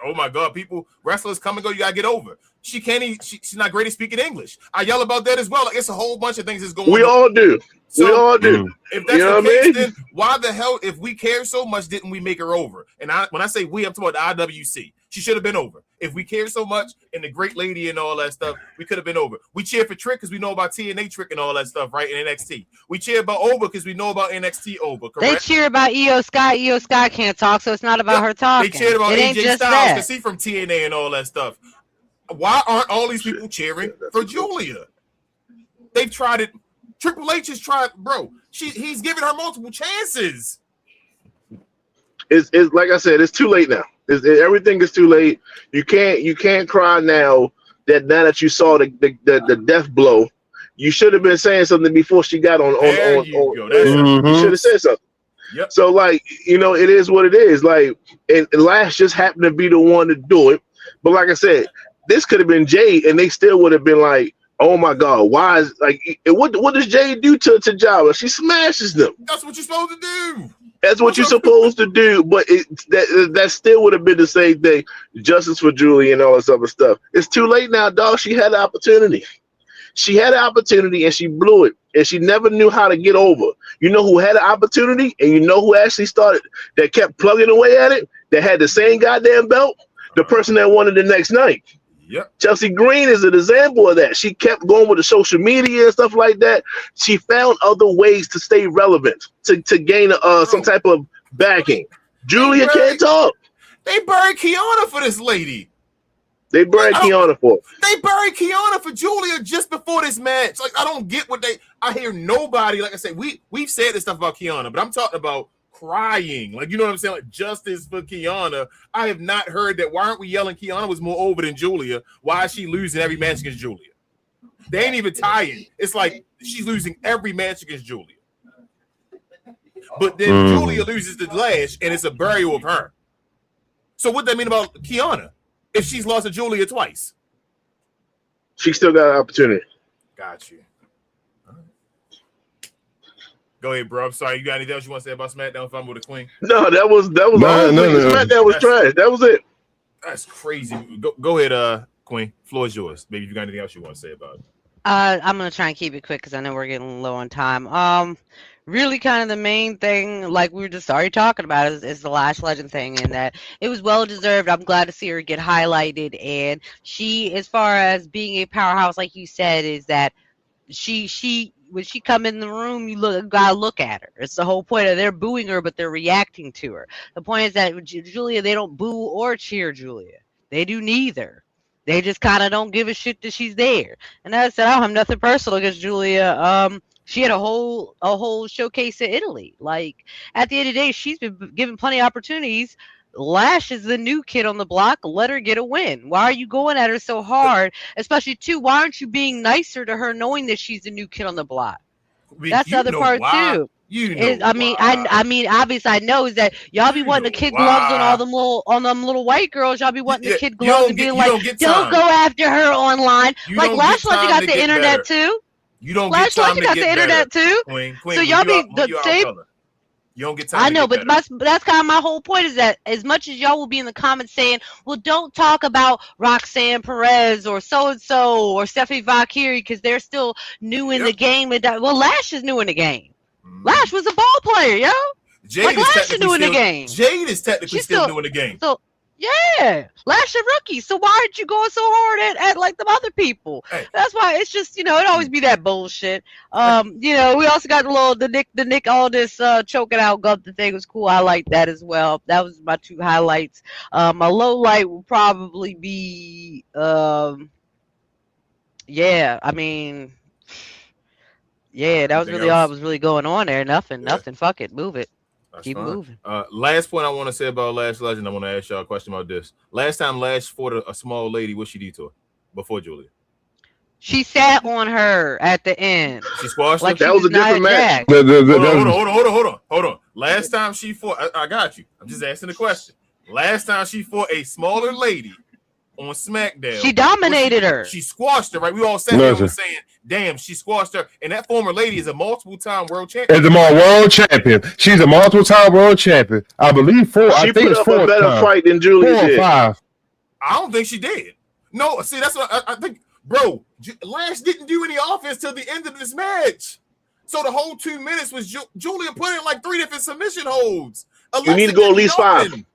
Oh my God, people, wrestlers come and go. You gotta get over. She can't even. She's not great at speaking English. I yell about that as well. Like it's a whole bunch of things that's going on. We all do. If that's the case, then why the hell, if we care so much, didn't we make her over? And when I say we, I'm talking about the IWC. She should have been over. If we care so much and the great lady and all that stuff, we could have been over. We cheer for Trick because we know about TNA Trick and all that stuff, right? In NXT. We cheer about Over because we know about NXT Over, correct? They cheer about Io Sky. Io Sky can't talk, so it's not about her talking. They cheered about it AJ Styles because he's from TNA and all that stuff. Why aren't all these people cheering for Julia? They've tried it. Triple H has tried, bro. He's giving her multiple chances. It's like I said, it's too late now. Everything is too late. You can't cry now that you saw the death blow. You should have been saying something before she got on. You should have said something. Yep. So like, it is what it is. Like, and Lash just happened to be the one to do it. But like I said, this could have been Jade, and they still would have been like, oh my God, why is like what does Jade do to Java? She smashes them. That's what you're supposed to do. That's what you're supposed to do, but that still would have been the same thing. Justice for Julie and all this other stuff. It's too late now, dog. She had the opportunity. She had an opportunity and she blew it, and she never knew how to get over. You know who had an opportunity, and you know who actually started, that kept plugging away at it, that had the same goddamn belt? The person that won it the next night. Yep. Chelsea Green is an example of that. She kept going with the social media and stuff like that. She found other ways to stay relevant, to gain some type of backing. Julia can't talk. They buried Kiana for this lady. They buried Kiana for. They buried Kiana for Julia just before this match. Like, I don't get I hear nobody, like I said, we've said this stuff about Kiana, but I'm talking about crying. Like, you know what I'm saying? Like, justice for Kiana. I have not heard that. Why aren't we yelling Kiana was more over than Julia? Why is she losing every match against Julia? They ain't even tying. It's like she's losing every match against Julia. But then Julia loses the Lash, and it's a burial of her. So what that mean about Kiana? If she's lost to Julia twice, she still got an opportunity. Got you. Go ahead, bro. I'm sorry. You got anything else you want to say about SmackDown? If I'm with the Queen. No, that was all. SmackDown was trash. That was it. That's crazy. Go ahead, Queen. Floor is yours. Maybe if you got anything else you want to say about it. I'm gonna try and keep it quick because I know we're getting low on time. Really, kind of the main thing, like we were just already talking about, is the Lash Legend thing, and that it was well deserved. I'm glad to see her get highlighted, and she, as far as being a powerhouse, like you said, is that she when she come in the room, gotta look at her. It's the whole point of they're booing her, but they're reacting to her. The point is that Julia, they don't boo or cheer Julia. They do neither. They just kind of don't give a shit that she's there. And as I said, I don't have nothing personal against Julia. She had a whole showcase in Italy. Like, at the end of the day, she's been given plenty of opportunities. Lash is the new kid on the block. Let her get a win. Why are you going at her so hard? Especially, too, why aren't you being nicer to her knowing that she's the new kid on the block? That's the other part, too. I mean, obviously, I know is that y'all be wanting the kid gloves on them little white girls. Y'all be wanting the kid gloves and being like, don't go after her online. Like, Lash Legend got the internet, too. You don't get time to get the internet too. Queen, so y'all be the same. You don't get time. I know, but that's kind of my whole point is that as much as y'all will be in the comments saying, well, don't talk about Roxanne Perez or so-and-so or Stephanie Valkyrie because they're still new in the game. Well, Lash is new in the game. Lash was a ball player, yo. Jade Lash is new in the game. Jade is technically still new in the game. So Yeah, Lash a rookie. So why aren't you going so hard at like the other people? Hey. That's why it's just it always be that bullshit. We also got the Nick Aldis choking out Gunther thing was cool. I like that as well. That was my two highlights. My low light will probably be yeah. I mean, yeah, that was Anything really all else? that was really going on there. Nothing. Yeah. Fuck it, move it. That's Keep fine. moving. Last point I want to say about Lash Legend, I want to ask y'all a question about this. Last time Lash fought a small lady, what she did to her before Julia? She sat on her at the end. She squashed Like her? That was a different match. Hold on. Last time she fought, I got you. I'm just asking the question. Last time she fought a smaller lady on SmackDown, She dominated her. She squashed her, right? We all sat there and saying, damn, she squashed her. And that former lady is a multiple-time world champion. Is a world champion. She's a multiple-time world champion. I believe four. She I think put it's up four a better time. fight than Julia 4 or did. 5. I don't think she did. No, see, that's what I think. Bro, Lash didn't do any offense till the end of this match. So the whole 2 minutes was Julia put in like 3 different submission holds. Alexa You need to go at least nothing.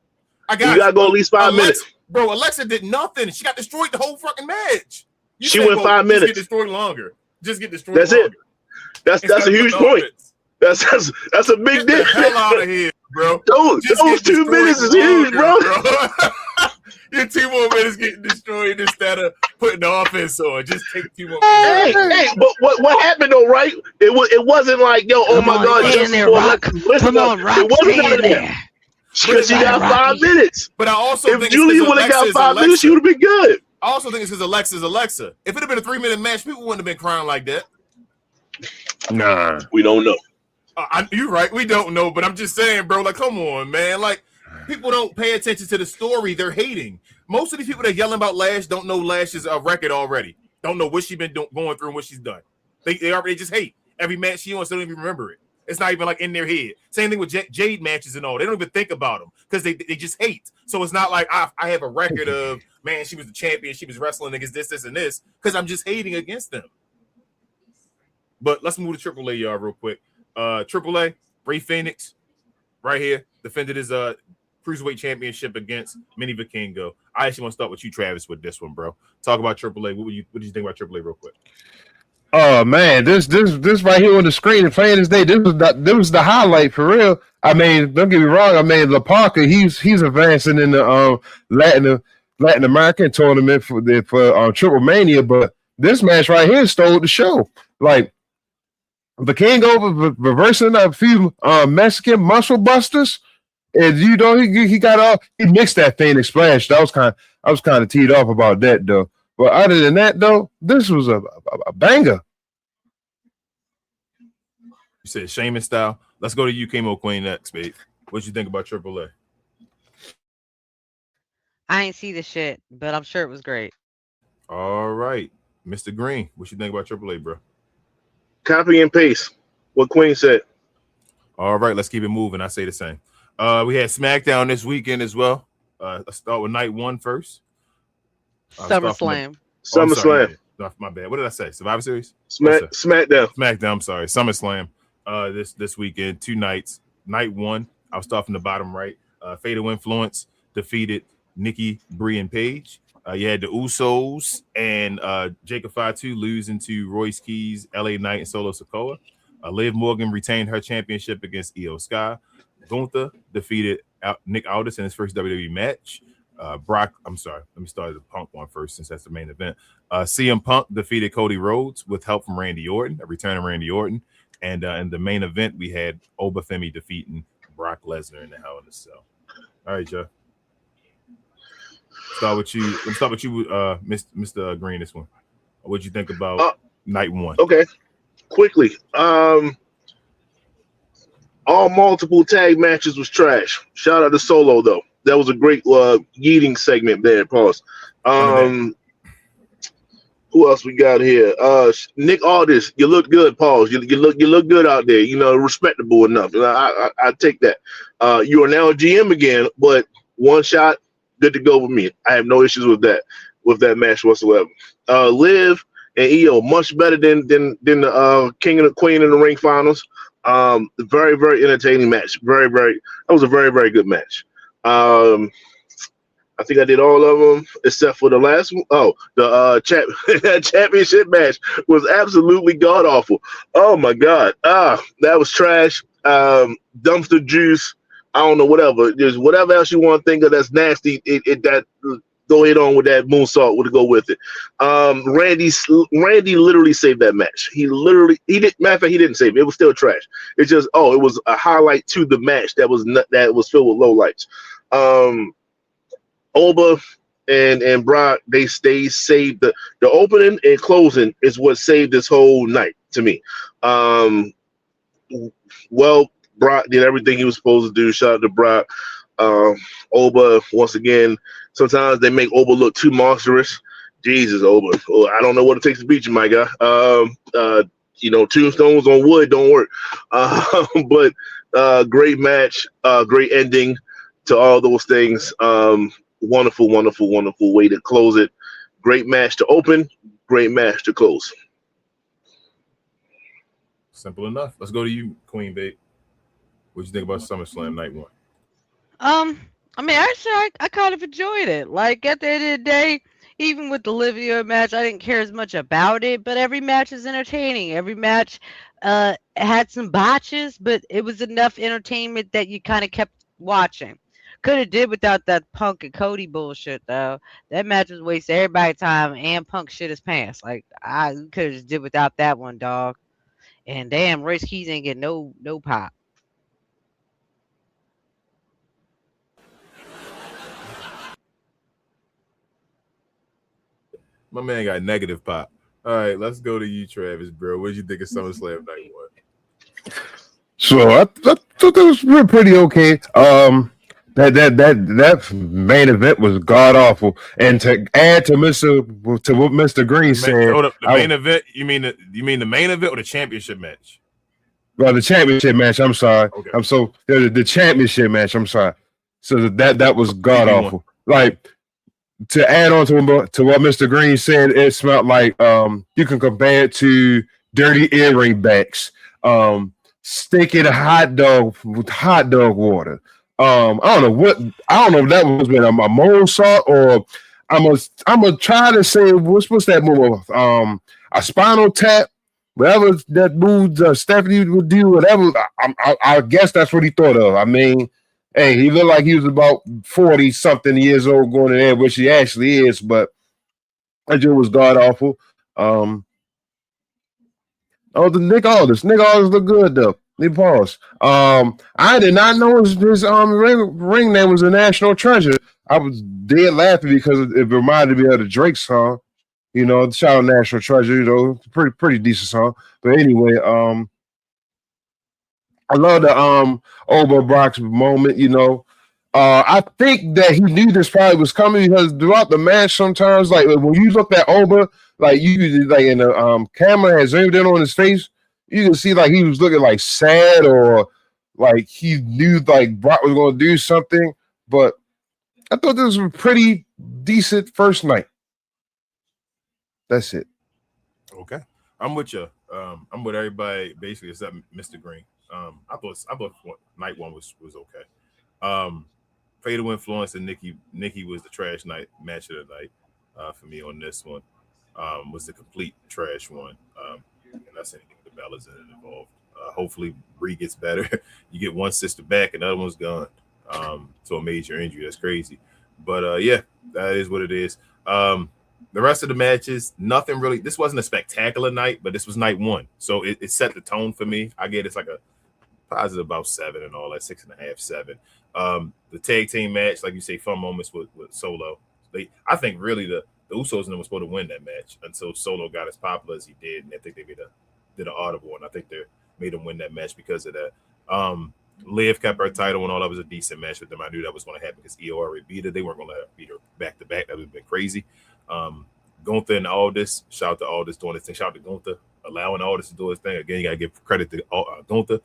5. You gotta go at least 5 minutes. Bro, Alexa did nothing. She got destroyed the whole fucking match. She went 5 minutes. Just get destroyed longer. Just get destroyed That's longer. it. That's a huge point. That's a big Get the difference. hell out of here, bro. Those Just 2 get minutes is destroyed huge, bro. Your 2 more minutes getting destroyed instead of putting the offense on. Just take 2 more minutes. Hey, but what happened though, right? It wasn't like, yo, oh my God, stay in there, Rock. Come on, Rock, it wasn't stay in there. because she got 5 minutes. But I also If think Julia would have got 5 minutes, she would have been good. I also think it's because Alexa's Alexa. If it had been a 3-minute match, people wouldn't have been crying like that. Nah. We don't know. You're right. We don't know, but I'm just saying, bro. Like, come on, man. Like, people don't pay attention to the story. They're hating. Most of these people that are yelling about Lash don't know Lash's record already. Don't know what she's been going through and what she's done. They already just hate every match she wants. They don't even remember it. It's not even like in their head. Same thing with Jade matches and all. They don't even think about them because they just hate. So it's not like I have a record of, man, she was the champion. She was wrestling against this, and this because I'm just hating against them. But let's move to AAA, y'all, real quick. AAA, Rey Fenix, right here, defended his Cruiserweight Championship against Manny Vikingo. I actually want to start with you, Travis, with this one, bro. Talk about AAA. What did you think about AAA real quick? Oh man, this right here on the screen and playing this day, this was the highlight for real. I mean, don't get me wrong. I mean, La Parka, he's advancing in the Latin American tournament for Triple Mania, but this match right here stole the show. Like Vikingo reversing a few Mexican muscle busters, and he mixed that Phoenix Splash. I was kind of teed off about that though. But other than that, though, this was a banger. You said Sheamus style. Let's go to you, Chemo Queen, next, babe. What you think about AAA? I ain't see the shit, but I'm sure it was great. All right. Mr. Green, what you think about AAA, bro? Copy and paste what Queen said. All right, let's keep it moving. I say the same. We had SmackDown this weekend as well. Let's start with night 1 first. SummerSlam. SummerSlam. No, my bad. What did I say? Survivor Series? SmackDown. SmackDown. I'm sorry. SummerSlam. This weekend, 2 nights. Night 1. I'll start from the bottom right. Fatal Influence defeated Nikki, Brie, and Paige. You had the Usos and Jacob Fatu losing to Royce Keys, LA Knight, and Solo Sikoa. Liv Morgan retained her championship against Io Sky. Gunther defeated Nick Aldis in his first WWE match. Brock, I'm sorry, let me start the Punk one first since that's the main event. CM Punk defeated Cody Rhodes with help from Randy Orton, a return of Randy Orton. And in the main event, we had Obafemi defeating Brock Lesnar in the Hell in a Cell. All right, Joe. Start with you. Let's start with you, Mr. Green. This one. What'd you think about night 1? Okay, quickly. All multiple tag matches was trash. Shout out to Solo though. That was a great yeeting segment there. Pause. Who else we got here? Nick Aldis, you look good. Pause. You look good out there. You know, respectable enough. I take that. You are now a GM again, but one shot, good to go with me. I have no issues with that match whatsoever. Liv and Io much better than the King and the Queen in the Ring finals. Very, very entertaining match. That was a very, very good match. I I think I did all of them except for the last one. Oh, the championship match was absolutely god awful. Oh my god, that was trash. Dumpster juice. I don't know, whatever. There's whatever else you want to think of that's nasty. That go ahead on with that moonsault. Would go with it. Randy literally saved that match. He did. Matter of fact, he didn't save it. It was still trash. It's just it was a highlight to the match that was filled with lowlights. Oba and Brock, they saved the opening and closing is what saved this whole night to me. Well, Brock did everything he was supposed to do. Shout out to Brock. Oba, once again, sometimes they make Oba look too monstrous. Jesus, Oba. Oh, I don't know what it takes to beat you, my guy. Tombstones on wood don't work. But great match, great ending to all those things. Wonderful, wonderful, wonderful way to close it. Great match to open, great match to close. Simple enough. Let's go to you, Queen Babe. What you think about SummerSlam night one? I mean, actually, I kind of enjoyed it. Like, at the end of the day, even with the Olivia match, I didn't care as much about it, but every match is entertaining. Every match had some botches, but it was enough entertainment that you kind of kept watching. Could have did without that Punk and Cody bullshit, though. That match was wasting everybody's time, and Punk shit his pants. Like, I could have just did without that one, dog. And damn, Royce Keys ain't get no pop. My man got negative pop. All right, let's go to you, Travis, bro. What did you think of SummerSlam night one? So I thought that was pretty okay. That main event was god awful, and to add to what Mr. Green said, the main event. You mean the main event or the championship match? Well, the championship match. I'm sorry. Okay. The championship match. I'm sorry. So that was god awful. Like, to add on to what Mr. Green said, it smelled like you can compare it to dirty earring backs, stinking hot dog with hot dog water. I don't know if that was been a mold salt or I'm gonna try to say what's that move? A spinal tap, whatever that move Stephanie would do, whatever. I guess that's what he thought of. I mean, hey, he looked like he was about 40-something years old going in there, which he actually is, but that just was god awful. The Nick Aldis. Nick Aldis looked good though. Let me pause. I did not know his ring name was a National Treasure. I was dead laughing because it reminded me of the Drake song. You know, shout out National Treasure. You know, pretty decent song. But anyway, I love the Oba Brock's moment. You know, I think that he knew this probably was coming because throughout the match, sometimes like when you look at Oba, like you like in the camera has zoomed in on his face. You can see like he was looking like sad or like he knew like Brock was going to do something. But I thought this was a pretty decent first night. That's it. Okay, I'm with you. I'm with everybody basically except Mr. Green. I thought night one was okay. Fatal Influence and Nikki was the trash match of the night for me on this one. Was the complete trash one. And that's anything with the Bellas involved. Hopefully Bree gets better. You get one sister back and the other one's gone. To a major injury. That's crazy. But yeah, that is what it is. The rest of the matches, nothing really. This wasn't a spectacular night, but this was night one. So it set the tone for me. I get it's like a positive about 7 and all that, 6.5, 7. The tag team match, like you say, fun moments with Solo. I think really the Usos and them were supposed to win that match until Solo got as popular as he did, and I think they did an audible, and I think they made him win that match because of that. Liv kept her title, and all that was a decent match with them. I knew that was going to happen because EO already beat her. They weren't going to beat her back to back. That would have been crazy. Gunther and Aldis, shout out to Aldis doing his thing. Shout out to Gunther allowing Aldis to do his thing. Again, you got to give credit to Gunther.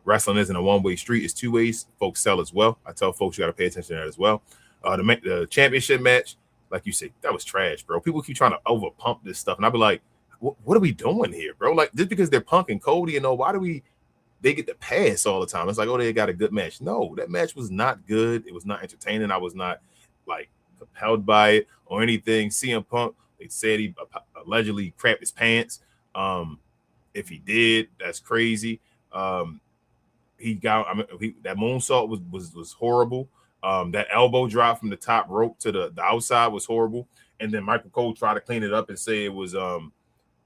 Wrestling isn't a one-way street; it's 2 ways. Folks sell as well. I tell folks you got to pay attention to that as well. The championship match. Like you say, that was trash, bro. People keep trying to over pump this stuff. And I'll be like, what are we doing here, bro? Like, just because they're punking Cody, why do they get the pass all the time? It's like, oh, they got a good match. No, that match was not good. It was not entertaining. I was not like compelled by it or anything. CM Punk, they said he allegedly crapped his pants. If he did, that's crazy. He got that moonsault was horrible. That elbow drop from the top rope to the outside was horrible. And then Michael Cole tried to clean it up and say it was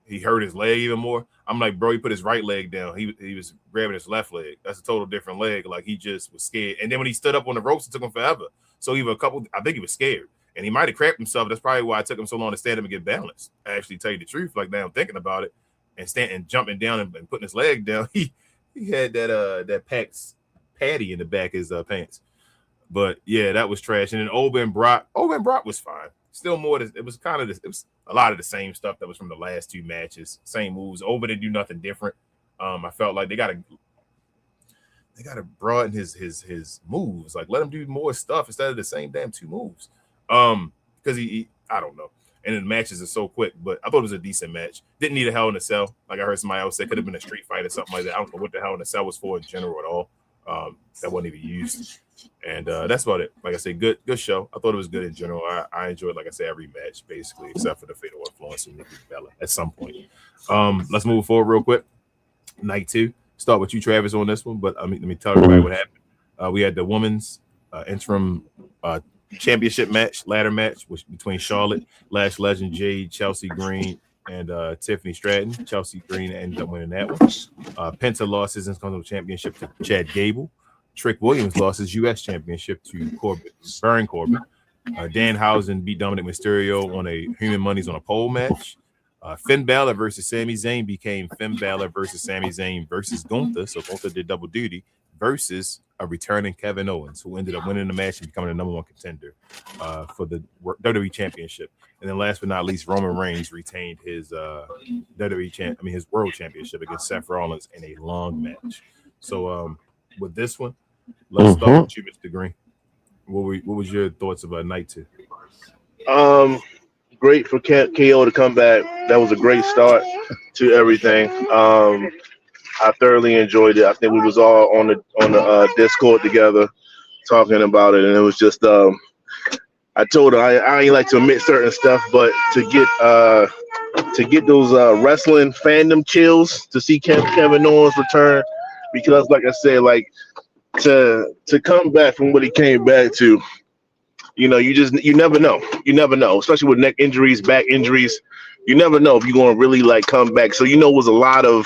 he hurt his leg even more. I'm like, bro, he put his right leg down. He was grabbing his left leg. That's a total different leg. Like, he just was scared. And then when he stood up on the ropes, it took him forever. So I think he was scared. And he might have crapped himself. That's probably why it took him so long to stand up and get balanced. I actually tell you the truth. Like, now I'm thinking about it and jumping down and putting his leg down. He had that Pax patty in the back of his pants. But yeah, that was trash. And then Owen Brock was fine. Still more, it was a lot of the same stuff that was from the last two matches. Same moves. Owen didn't do nothing different. I felt like they gotta broaden his moves. Like, let him do more stuff instead of the same damn two moves. Because he I don't know. And then the matches are so quick, but I thought it was a decent match. Didn't need a Hell in a Cell. Like I heard somebody else say, could have been a street fight or something like that. I don't know what the Hell in a Cell was for in general at all. That wasn't even used. And that's about it. Like I said, good show. I thought it was good in general. I enjoyed, like I said, every match basically, except for the Fatal Influence and Nikki Bella at some point. Let's move forward real quick. Night 2. Start with you, Travis, on this one. But let me tell everybody what happened. We had the women's interim championship match, ladder match, between Charlotte, Lash Legend, Jade, Chelsea Green, and Tiffany Stratton. Chelsea Green ended up winning that one. Penta lost his Intercontinental Championship to Chad Gable. Trick Williams lost his U.S. Championship to Baron Corbin. Danhausen beat Dominic Mysterio on a Human Money's on a pole match. Finn Balor versus Sami Zayn became Finn Balor versus Sami Zayn versus Gunther. So Gunther did double duty versus a returning Kevin Owens, who ended up winning the match and becoming the number 1 contender for the WWE Championship. And then last but not least, Roman Reigns retained his his World Championship against Seth Rollins in a long match. So with this one, let's start with you, Mr. Green. What was your thoughts about Night 2? Great for KO to come back. That was a great start to everything. I thoroughly enjoyed it. I think we was all on the Discord together talking about it, and it was just I told her I ain't like to admit certain stuff, but to get those wrestling fandom chills to see Kevin Owens return, because like I said, like to come back from what he came back to, you never know, especially with neck injuries, back injuries. You never know if you're going to really like come back. So it was a lot of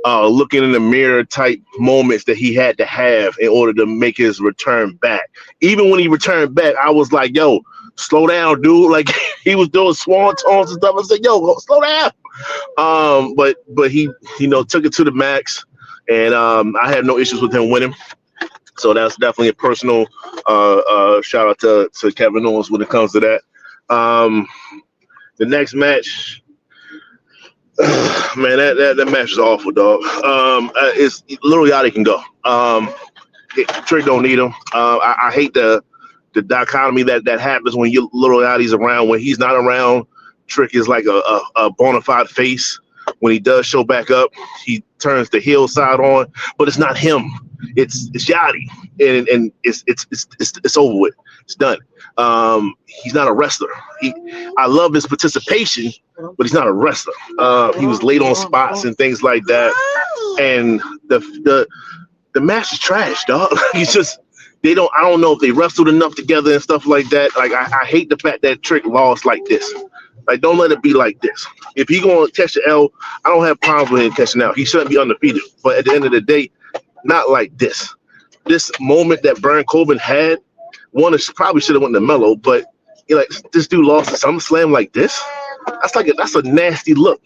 looking in the mirror type moments that he had to have in order to make his return back. Even when he returned back, I was like, yo, slow down, dude. Like, he was doing swan tones and stuff. I said, yo, slow down. But he took it to the max, and I had no issues with him winning. So that's definitely a personal shout out to Kevin Owens when it comes to that. The next match, man, that match is awful, dog. It's Little Yachty can go. Trick don't need him. I hate the dichotomy that happens when Little Yachty's around. When he's not around, Trick is like a bona fide face. When he does show back up, he turns the heel side on, but it's not him. It's Yachty, and it's over with. It's done. He's not a wrestler. I love his participation, but he's not a wrestler. He was late on spots and things like that, and the match is trash, dog. He's just I don't know if they wrestled enough together and stuff like that. Like I hate the fact that Trick lost like this. Like, don't let it be like this. If he gonna catch the L, I don't have problems with him catching out. He shouldn't be undefeated. But at the end of the day, not like this. This moment that Baron Corbin had, probably should have went to Melo, but this dude lost to SummerSlam like this. That's a nasty look,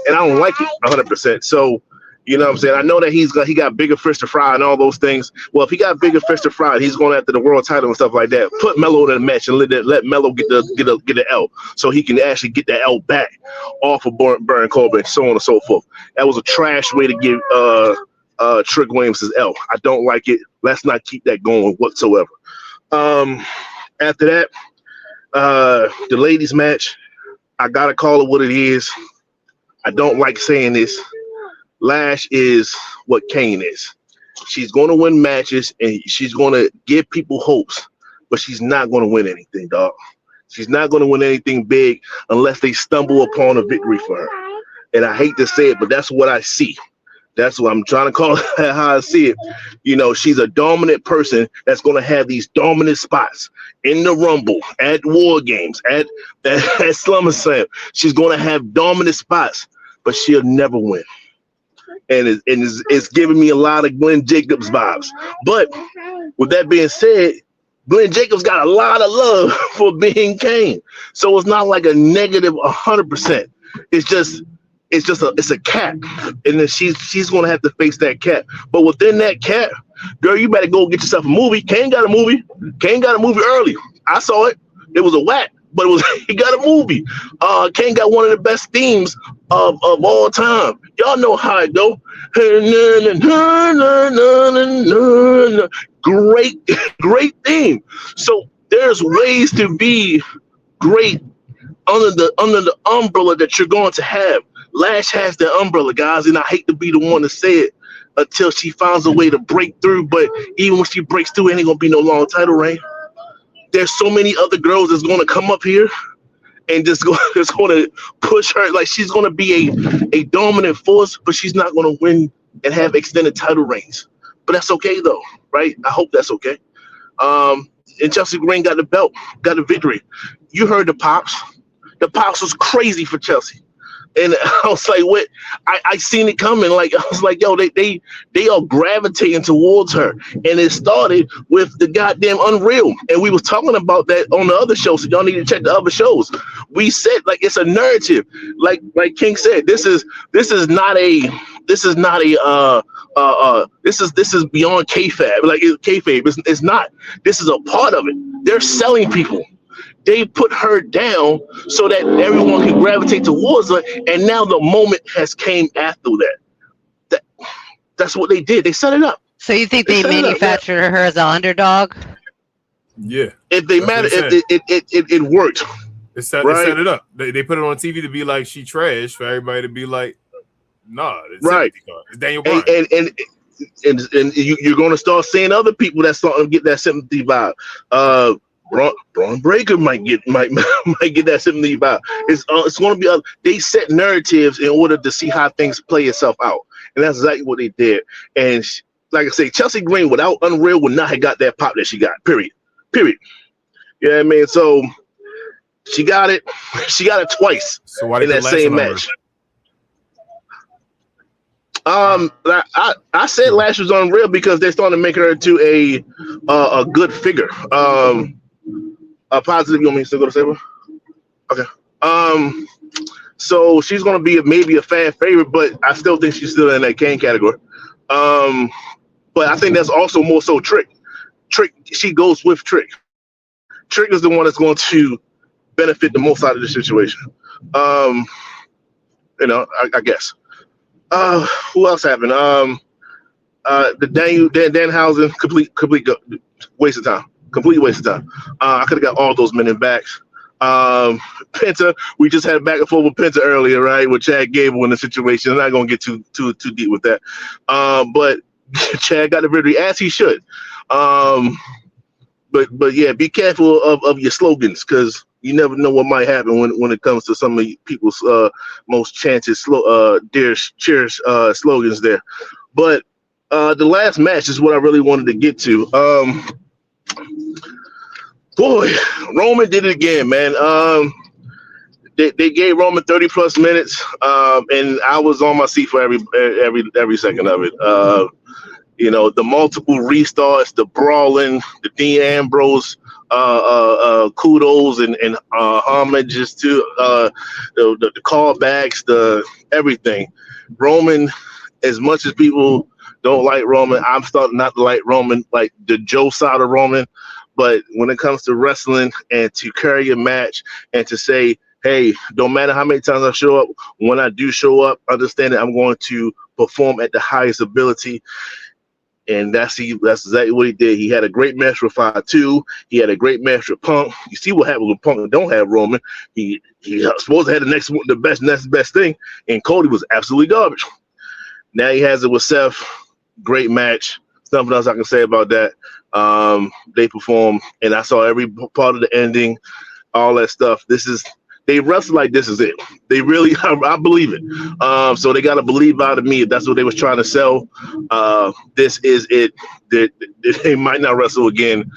and I don't like it 100%. So, you know what I'm saying? I know that he got bigger fish to fry and all those things. Well, if he got bigger fish to fry, he's going after the world title and stuff like that. Put Melo in the match and let Melo get the L, so he can actually get that L back off of Baron Corbin, so on and so forth. That was a trash way to give Trick Williams his L. I don't like it. Let's not keep that going whatsoever. After that, the ladies match, I gotta call it what it is. I don't like saying this. Lash is what Kane is. She's going to win matches and she's going to give people hopes, but she's not going to win anything, dog. She's not going to win anything big unless they stumble upon a victory for her. And I hate to say it, but that's what I see. That's what I'm trying to call it, how I see it. You know, she's a dominant person that's going to have these dominant spots in the Rumble, at War Games, at SummerSlam. She's going to have dominant spots, but she'll never win. And it's giving me a lot of Glenn Jacobs vibes. But with that being said, Glenn Jacobs got a lot of love for being Kane. So it's not like a negative 100%. It's a cap, and then she's gonna have to face that cap. But within that cap, girl, you better go get yourself a movie. Kane got a movie. Kane got a movie early. I saw it. It was a whack, but he got a movie. Kane got one of the best themes of all time. Y'all know how it go. Great theme. So there's ways to be great under the umbrella that you're going to have. Lash has the umbrella, guys, and I hate to be the one to say it until she finds a way to break through. But even when she breaks through, it ain't gonna be no long title reign. There's so many other girls that's gonna come up here and just gonna push her. Like, she's gonna be a dominant force, but she's not gonna win and have extended title reigns. But that's okay though, right? I hope that's okay. And Chelsea Green got the belt, got the victory. You heard the pops. The pops was crazy for Chelsea. And I was like, what? I seen it coming. Like, I was like, yo, they are gravitating towards her. And it started with the goddamn Unreal. And we was talking about that on the other show. So y'all need to check the other shows. We said, like, it's a narrative. Like King said, this is beyond kayfabe. Like, it's kayfabe. It's not. This is a part of it. They're selling people. They put her down so that everyone can gravitate towards her, and now the moment has came after that. That's what they did. They set it up. So you think they manufactured her as an underdog? Yeah. If they matter, it worked. They set it up. They put it on TV to be like she trash, for everybody to be like, nah, it's right. It's Daniel Bryan. And you're going to start seeing other people that start to get that sympathy vibe. Braun Breaker might get that sympathy vibe. It's going to be they set narratives in order to see how things play itself out, and that's exactly what they did. And like I say, Chelsea Green without Unreal would not have got that pop that she got. Period. You know what I mean? So she got it. She got it twice in that same match. I said Lash was Unreal because they're starting to make her into a good figure. A positive. You want me to still go to Saber? Okay. So she's gonna be maybe a fan favorite, but I still think she's still in that Kane category. But I think that's also more so Trick. She goes with Trick. Trick is the one that's going to benefit the most out of the situation. I guess. Who else happened? The Danhausen, complete waste of time. Complete waste of time. I could have got all those men in backs. Penta, we just had back and forth with Penta earlier, right? With Chad Gable in the situation. I'm not gonna get too deep with that. But Chad got the victory as he should. But yeah, be careful of your slogans, because you never know what might happen when it comes to some of people's most chanted cheers slogans there. But the last match is what I really wanted to get to. Boy, Roman did it again, man. They gave Roman 30 plus minutes, and I was on my seat for every second of it. The multiple restarts, the brawling, the Dean Ambrose kudos and homages to the callbacks, the everything. Roman, as much as people don't like Roman, I'm starting not to like Roman, like the Joe side of Roman. But when it comes to wrestling and to carry a match and to say, hey, don't matter how many times I show up, when I do show up, understand that I'm going to perform at the highest ability. And that's exactly what he did. He had a great match with 5-2. He had a great match with Punk. You see what happens when Punk don't have Roman. He supposed to have the next best thing, and Cody was absolutely garbage. Now he has it with Seth. Great match. Something else I can say about that. They performed, and I saw every part of the ending, all that stuff. They wrestle like this is it. They really, I believe it. So they got to believe out of me if that's what they was trying to sell. This is it. They might not wrestle again,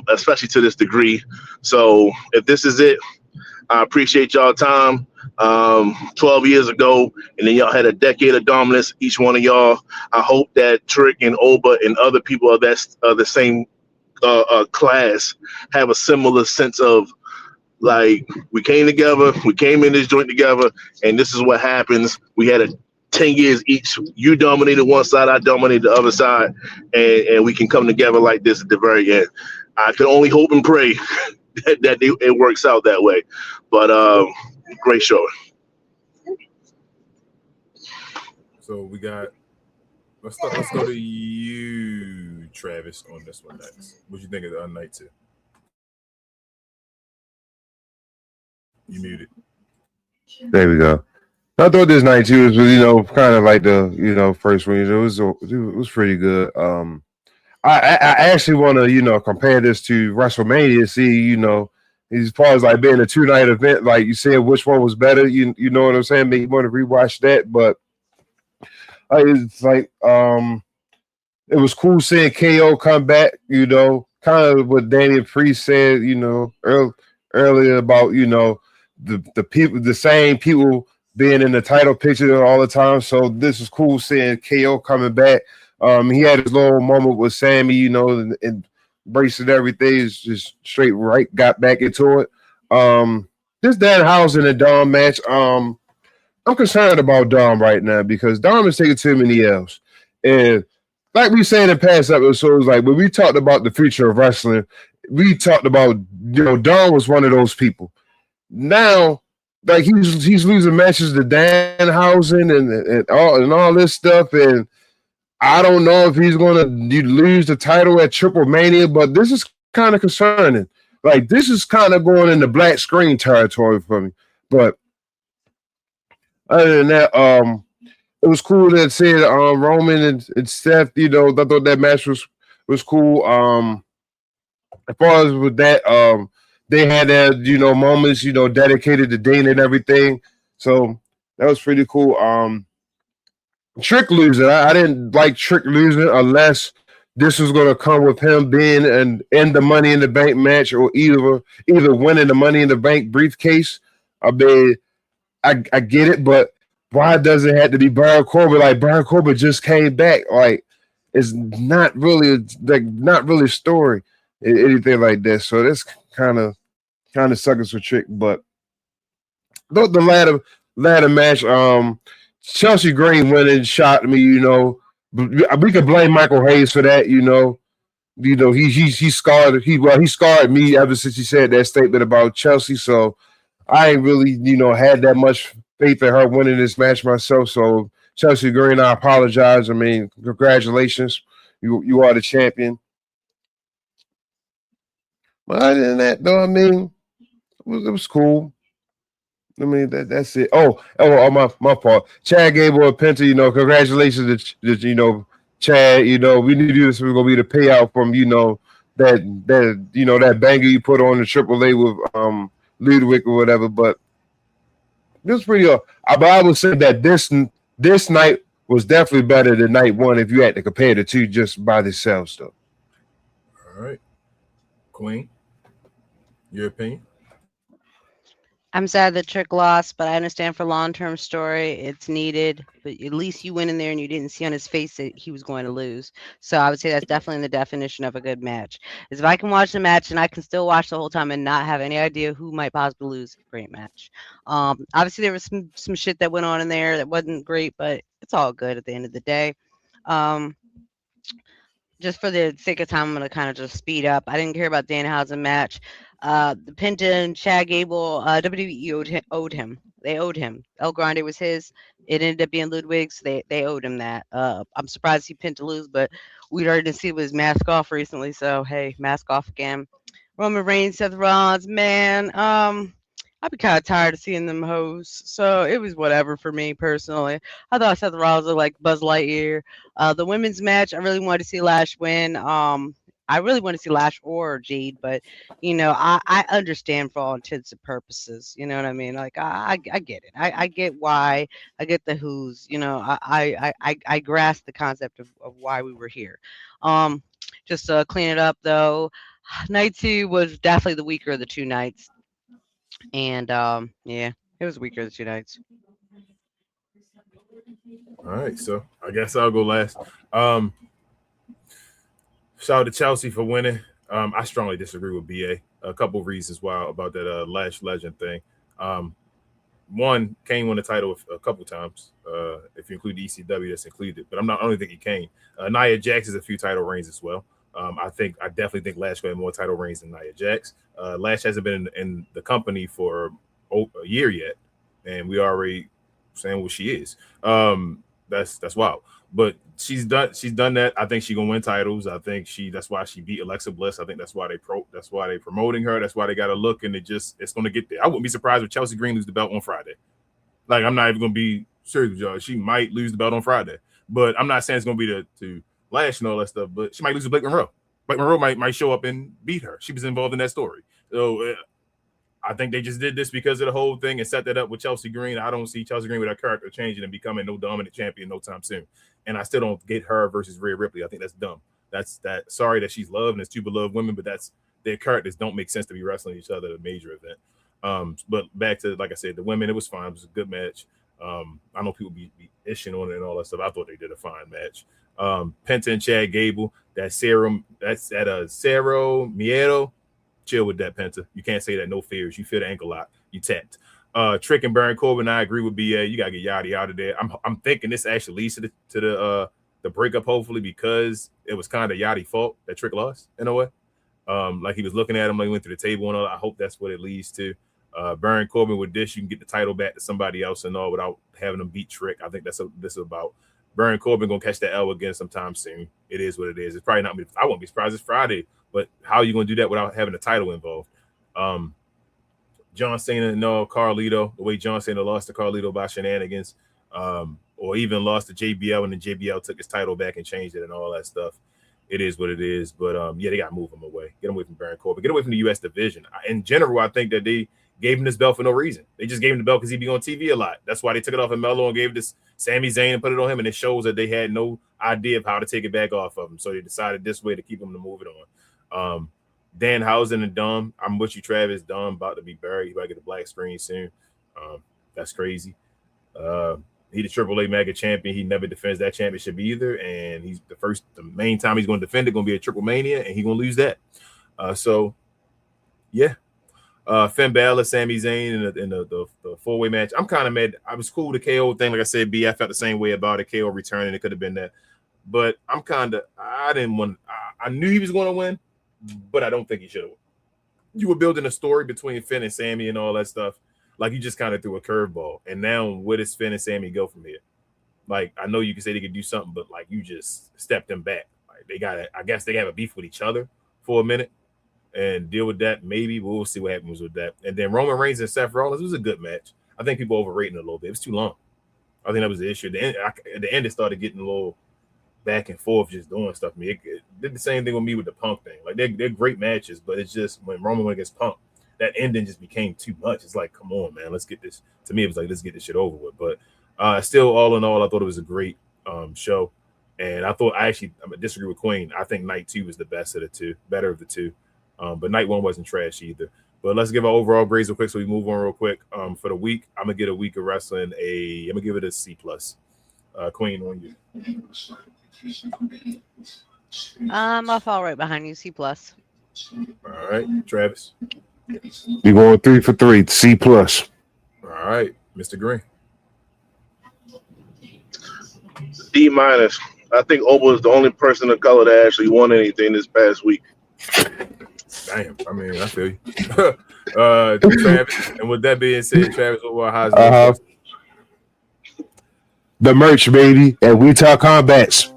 especially to this degree. So if this is it, I appreciate y'all time. 12 years ago, and then y'all had a decade of dominance, each one of y'all. I hope that Trick and Oba and other people of the same class have a similar sense of, like, we came together, we came in this joint together, and this is what happens. We had 10 years each. You dominated one side, I dominated the other side, and we can come together like this at the very end. I can only hope and pray that it works out that way. But great show. So we got. Let's go to you, Travis, on this one next. What you think of the night 2? You muted. There we go. I thought this night too was, kind of like the, first one. It was pretty good. I actually want to, compare this to WrestleMania. See, as far as like being a 2-night event, like you said, which one was better? You know what I'm saying? Maybe you want to rewatch that, but it's like it was cool seeing KO come back. Kind of what Damian Priest said, earlier about the people, the same people being in the title picture all the time. So this is cool seeing KO coming back. He had his little moment with Sammy, and embracing everything. Is just straight right, got back into it. This Danhausen and Dom match, I'm concerned about Dom right now because Dom is taking too many L's. And like we said in past episodes, like when we talked about the future of wrestling, we talked about, Dom was one of those people. Now, like he's losing matches to Danhausen and all this stuff, and I don't know if he's going to lose the title at Triple Mania, but this is kind of concerning. Like, this is kind of going into black screen territory for me. But other than that, it was cool that said Roman and Steph, I thought that match was cool. As far as with that, they had their, moments, dedicated to Dana and everything. So that was pretty cool. Trick losing. I didn't like Trick losing unless this was going to come with him being in the Money in the Bank match or either winning the Money in the Bank briefcase. I mean, I get it, but why does it have to be Baron Corbin? Like, Baron Corbin just came back. Like, it's not really a story, anything like that. So that's kind of suckers for Trick. But the ladder match, Chelsea Green winning shocked me. We could blame Michael Hayes for that. He scarred. He scarred me ever since he said that statement about Chelsea. So I ain't really had that much faith in her winning this match myself. So Chelsea Green, I apologize. I mean, congratulations. You are the champion. But other than that, though, I mean, it was cool. I mean, that's it. Oh, my part. Chad Gable and Penta, congratulations to Chad. We knew this was gonna be the payout from that banger you put on the AAA with Ludwig or whatever. But this was pretty. But I would say that this night was definitely better than night 1 if you had to compare the two just by themselves, though. All right, Queen, your opinion? I'm sad that Trick lost, but I understand for long-term story, it's needed. But at least you went in there and you didn't see on his face that he was going to lose. So I would say that's definitely the definition of a good match. Is if I can watch the match and I can still watch the whole time and not have any idea who might possibly lose, great match. Obviously there was some shit that went on in there that wasn't great, but it's all good at the end of the day. Just for the sake of time, I'm going to kind of just speed up. I didn't care about Danhausen match. The Penta and Chad Gable, WWE owed him. They owed him. El Grande was his. It ended up being Ludwig's. They owed him that. I'm surprised he pinned to lose, but we'd already seen his mask off recently. So, hey, mask off again. Roman Reigns, Seth Rollins, man. I'd be kind of tired of seeing them hoes. So it was whatever for me personally. I thought Seth Rollins looked like Buzz Lightyear. The women's match, I really wanted to see Lash win. I really want to see Lash or Jade, but I understand for all intents and purposes. You know what I mean? Like I get it. I get why. I get the who's. I grasp the concept of why we were here. Just to clean it up though, night 2 was definitely the weaker of the 2 nights, and yeah, it was weaker of the 2 nights. All right, so I guess I'll go last. Shout out to Chelsea for winning. I strongly disagree with BA. A couple of reasons why about that Lash Legend thing. One, Kane won the title a couple times. If you include the ECW, that's included. But I don't think he Kane. Nia Jax has a few title reigns as well. I definitely think Lash got more title reigns than Nia Jax. Lash hasn't been in the company for a year yet, and we already saying what she is. That's wild. But she's done that. I think she's gonna win titles. I think that's why she beat Alexa Bliss. I think that's why they promoting her. That's why they got a look, and it's gonna get there. I wouldn't be surprised if Chelsea Green lose the belt on Friday. Like, I'm not even gonna be serious with y'all. She might lose the belt on Friday, but I'm not saying it's gonna be to Lash and all that stuff. But she might lose to Blake Monroe. Blake Monroe might show up and beat her. She was involved in that story. So I think they just did this because of the whole thing and set that up with Chelsea Green. I don't see Chelsea Green with her character changing and becoming no dominant champion no time soon. And I still don't get her versus Rhea Ripley. I think that's dumb. Sorry that she's loved and it's two beloved women, but their characters don't make sense to be wrestling each other at a major event. But back to, like I said, the women, it was fine. It was a good match. I know people be ishing on it and all that stuff. I thought they did a fine match. Penta and Chad Gable, Cerro Miedo. Chill with that, Penta. You can't say that. No fears. You feel the ankle lock. You tapped. Trick and Baron Corbin. I agree with BA. You gotta get Yachty out of there. I'm thinking this actually leads to the breakup, hopefully, because it was kind of Yachty's fault that Trick lost in a way. Like he was looking at him, like he went through the table and all. I hope that's what it leads to. Baron Corbin with this, you can get the title back to somebody else and all without having them beat Trick. I think that's what this is about. Baron Corbin gonna catch that L again sometime soon. It is what it is. It's probably not. I won't be surprised it's Friday. But how are you going to do that without having a title involved? John Cena, no, Carlito, the way John Cena lost to Carlito by shenanigans, or even lost to JBL and then JBL took his title back and changed it and all that stuff. It is what it is. But, yeah, they got to move him away. Get him away from Baron Corbin. Get away from the U.S. division. In general, I think that they gave him this belt for no reason. They just gave him the belt because he'd be on TV a lot. That's why they took it off of Melo and gave this Sami Zayn and put it on him, and it shows that they had no idea of how to take it back off of him. So they decided this way to keep him to move it on. Danhausen and Dom. I'm with you, Travis. Dom about to be buried. He about to get the black screen soon. That's crazy. He the AAA mega champion. He never defends that championship either. And he's the main time he's going to defend it going to be a Triple Mania, and he's going to lose that. So yeah. Finn Balor, Sami Zayn in the four-way match. I'm kind of mad. I was cool with the KO thing. Like I said, I felt the same way about it. KO returning. It could have been that. But I didn't want. I knew he was going to win, but I don't think he should have. You were building a story between Finn and Sammy and all that stuff. Like, you just kind of threw a curveball. And now, where does Finn and Sammy go from here? Like, I know you can say they could do something, but like, you just stepped them back. Like, I guess they have a beef with each other for a minute and deal with that. Maybe we'll see what happens with that. And then Roman Reigns and Seth Rollins was a good match. I think people overrating it a little bit. It was too long. I think that was the issue. At the end, it started getting a little back and forth, just doing stuff. It did the same thing with me with the Punk thing. Like, they're great matches, but it's just when Roman went against Punk, that ending just became too much. It's like, come on, man, let's get this. To me, it was like, let's get this shit over with. But still, all in all, I thought it was a great show. And I'm gonna disagree with Queen. I think night 2 was the better of the two. But night 1 wasn't trash either. But let's give our overall grades real quick so we move on real quick. For the week, I'm gonna get a week of wrestling. I'm gonna give it a C+. Queen, on you. I'll fall right behind you. C+. All right, Travis. We going 3 for 3. C+. All right, Mr. Green. D-. I think Oba is the only person of color that actually won anything this past week. Damn, I mean, I feel you. Travis, and with that being said, Travis, how's the merch, baby, and We Talk Combats.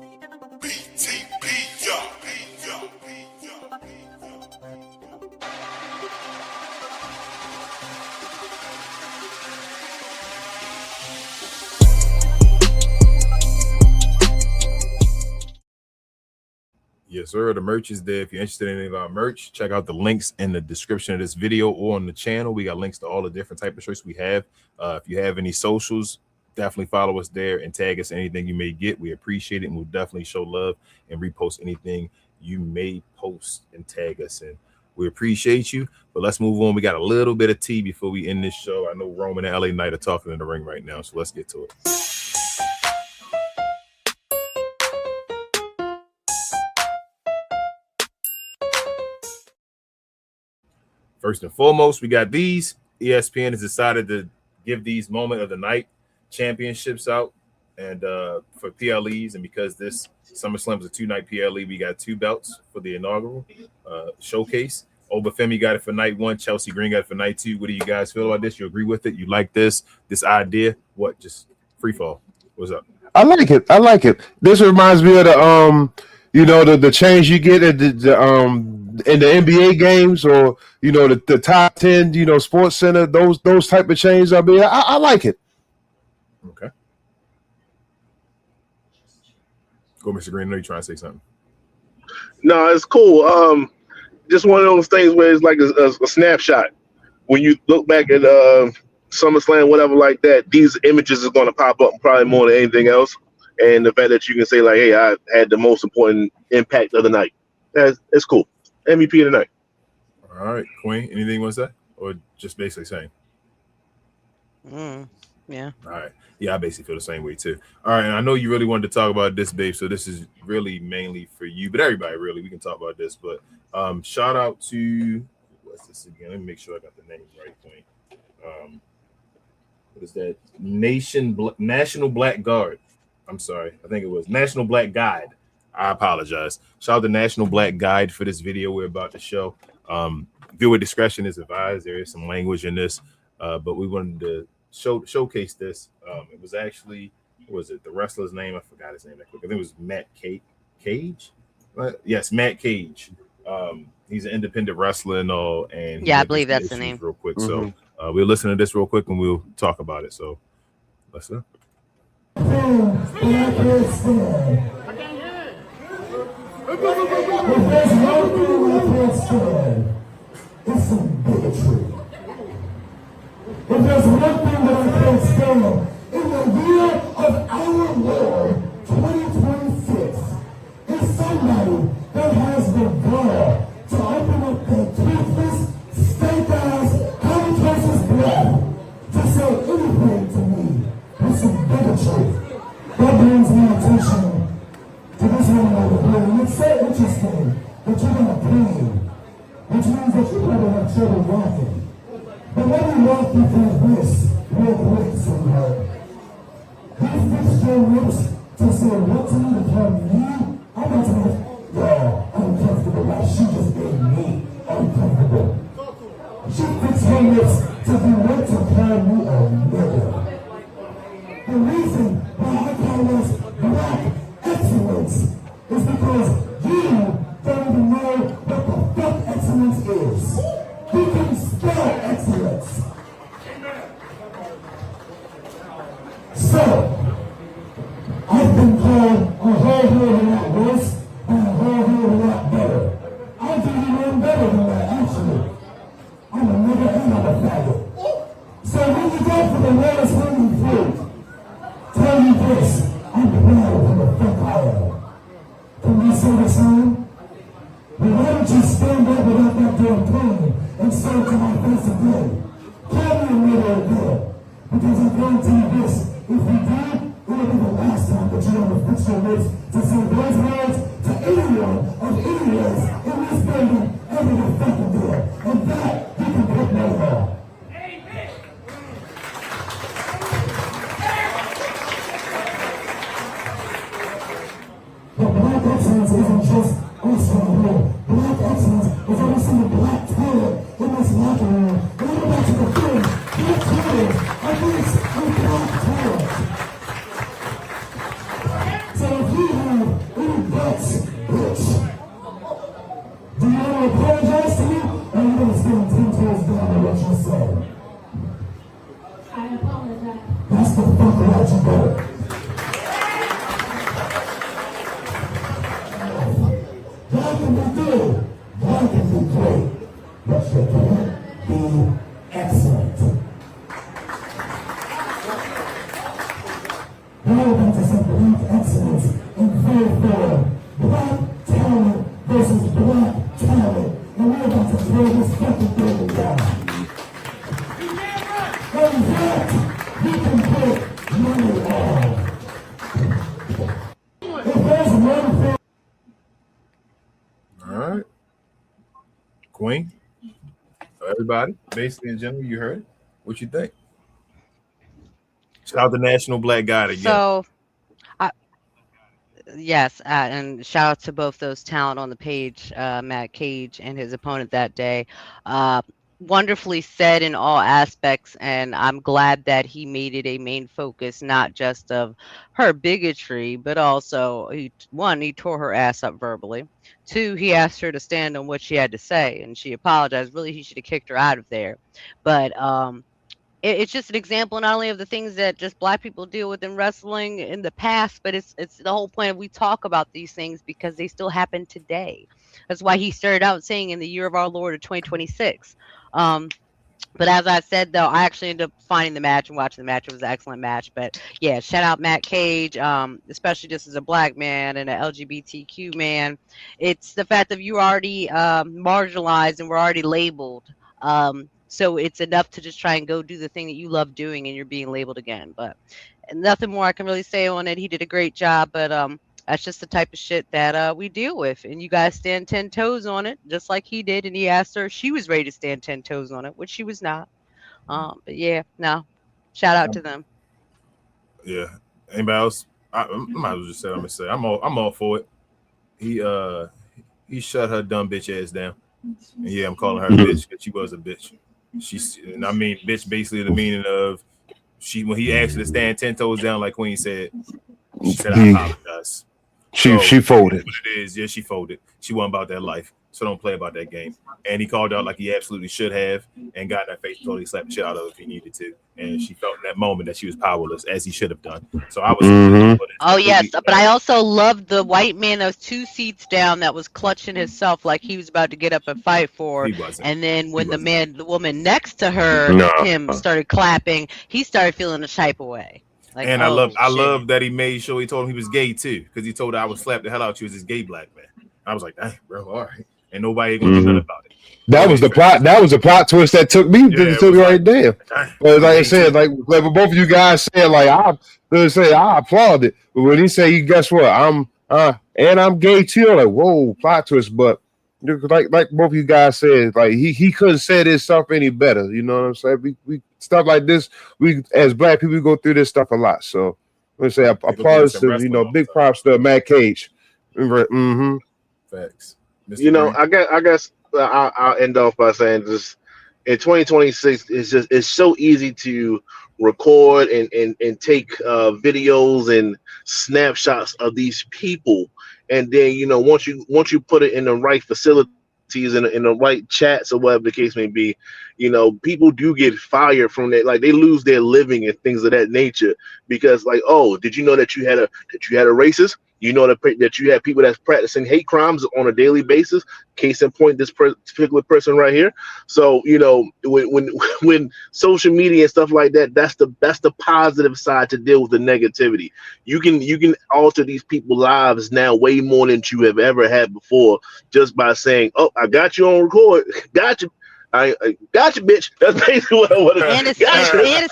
Yes, sir. The merch is there. If you're interested in any of our merch, check out the links in the description of this video or on the channel. We got links to all the different type of shirts we have. If you have any socials, definitely follow us there and tag us anything you may get. We appreciate it, and we'll definitely show love and repost anything you may post and tag us in. We appreciate you, but let's move on. We got a little bit of tea before we end this show. I know Roman and LA Knight are talking in the ring right now, so let's get to it. First and foremost, we got these. ESPN has decided to give these Moment of the Night championships out, and for PLEs, and because this SummerSlam is a 2-night PLE, we got 2 belts for the inaugural showcase. Obafemi got it for night 1. Chelsea Green got it for night 2. What do you guys feel about this? You agree with it? You like this idea? What? Just free fall. What's up? I like it. I like it. This reminds me of the the change you get at in the NBA games, or the top 10 Sports Center, those type of changes. I mean, I like it. Okay. Go, Mr. Green. I know you're trying to say something. No, it's cool. Just one of those things where it's like a snapshot. When you look back at SummerSlam, whatever like that, these images are going to pop up probably more than anything else. And the fact that you can say, like, hey, I had the most important impact of the night. That's cool. MVP of the night. All right, Queen, anything you want to say? Or just basically saying? Yeah. All right. Yeah, I basically feel the same way too. All right, and I know you really wanted to talk about this, babe, so this is really mainly for you, but everybody really, we can talk about this. But shout out to, what's this again? Let me make sure I got the name right, Queen. What is that? National Black Guard. I'm sorry. I think it was National Black Guide. I apologize. Shout out to National Black Guide for this video we're about to show. Viewer discretion is advised. There is some language in this, but we wanted to showcase this. It was actually, what was it? The wrestler's name? I forgot his name that quick. I think it was Matt Cage. Yes, Matt Cage. He's an independent wrestler and all. And yeah, I believe that's the name. Real quick. So we'll listen to this real quick and we'll talk about it. So let's go. If there's one thing I can't stand, it's some bigotry. If there's one thing that I can't stand, in the year of our Lord 2026, is somebody that has the gall to open up their toothless, stank-ass, comatose blood to say anything to me with some bigotry. That brings my attention to this one over here. And it's so interesting that you're in a plane, which means that you probably have trouble walking. But let me walk you through this real quick, sweetheart. You fixed your lips to say what to me to tell me? I'm not saying, yeah, uncomfortable, like she just made me uncomfortable. She fixed her lips to be what to call me a nigger. The reason why I call us black excellence is because you don't even know what the fuck excellence is. You can spell excellence. So, I've been called a whole hell of a lot worse and a whole hell of a lot better. I'll do you one better than that, actually. I'm a nigga and I'm a faggot. So when you go for the lowest hanging fruit, tell me this, I'm proud of the fuck I am. Can we say the same? Well, why don't you stand up without that damn plane and say to my face again? Call me a nigger again. Because I guarantee you this, if you do, it'll be the last time that you ever fix your lips to say those words to anyone of any race in this building ever the fucking day. And that you can put no law. But black excellence isn't just us right here. Black excellence is every single black talent in this locker room. And I'm about to defend black talent against a black talent. So if you have any guts, bitch, do you want to apologize to me? Or are you going to stand 10 toes down on what you said? I apologize. That's the fuck right you better. be excellent. Now we're about to celebrate excellence in field form. Black talent versus black talent. And we're about to throw this fucking thing down. In fact, we can put money on. If there's one thing. All right. Queen. So everybody, basically in general, you heard it. What you think? Shout out the National Black Guide again. So, yes, and shout out to both those talent on the page, Matt Cage and his opponent that day. Wonderfully said in all aspects, and I'm glad that he made it a main focus, not just of her bigotry, but also he tore her ass up verbally. 2, he asked her to stand on what she had to say, and she apologized. Really, he should have kicked her out of there. But it's just an example not only of the things that just black people deal with in wrestling in the past, but it's the whole point of we talk about these things because they still happen today. That's why he started out saying in the year of our Lord of 2026. But as I said, though, I actually ended up finding the match and watching the match. It was an excellent match. But yeah, shout out Matt Cage, especially just as a black man and an LGBTQ man. It's the fact that you already marginalized and we're already labeled. So it's enough to just try and go do the thing that you love doing and you're being labeled again. But nothing more I can really say on it. He did a great job, but that's just the type of shit that we deal with. And you guys stand 10 toes on it, just like he did. And he asked her if she was ready to stand 10 toes on it, which she was not. But yeah, no, shout out to them. Yeah. Anybody else? I might as well just say what I'm gonna say. I'm all for it. He shut her dumb bitch ass down. And yeah, I'm calling her a bitch because she was a bitch. And I mean bitch basically the meaning of when he asked her to stand 10 toes down, like Queen said, she said I apologize. She folded. What it is, yeah, she folded. She wasn't about that life, so don't play about that game. And he called out like he absolutely should have, and got in her face, totally slapped the shit out of her if he needed to. And she felt in that moment that she was powerless, as he should have done. So I was. Oh yes, but I also loved the white man that was 2 seats down that was clutching himself like he was about to get up and fight for. He wasn't. And then when the woman next to her, him started clapping, he started feeling a type of way. Like, and I love that he made sure he told him he was gay too, because he told her I would slap the hell out you as this gay black man. I was like, dang, bro, all right. And nobody gonna do nothing about it. That was the plot. That was the plot twist that took me right there. But like I said, like both of you guys said, like I applaud it. But when he said, guess what? I'm gay too. I'm like, whoa, plot twist. But like both of you guys said, like he couldn't say this stuff any better. You know what I'm saying? We stuff like this. We as black people we go through this stuff a lot. So let's say applause to big props to Matt Cage. Facts. Mr. I guess I'll end off by saying just in 2026, it's so easy to record and take videos and snapshots of these people, and then once you put it in the right facilities in the right chats or whatever the case may be, people do get fired from that. Like they lose their living and things of that nature because, like, oh, did you know that you had a racist? You know that you have people that's practicing hate crimes on a daily basis. Case in point, this particular person right here. So when social media and stuff like that, that's the positive side to deal with the negativity. You can alter these people's lives now way more than you have ever had before just by saying, "Oh, I got you on record, got you." I got you, bitch. That's basically what I want to. And it's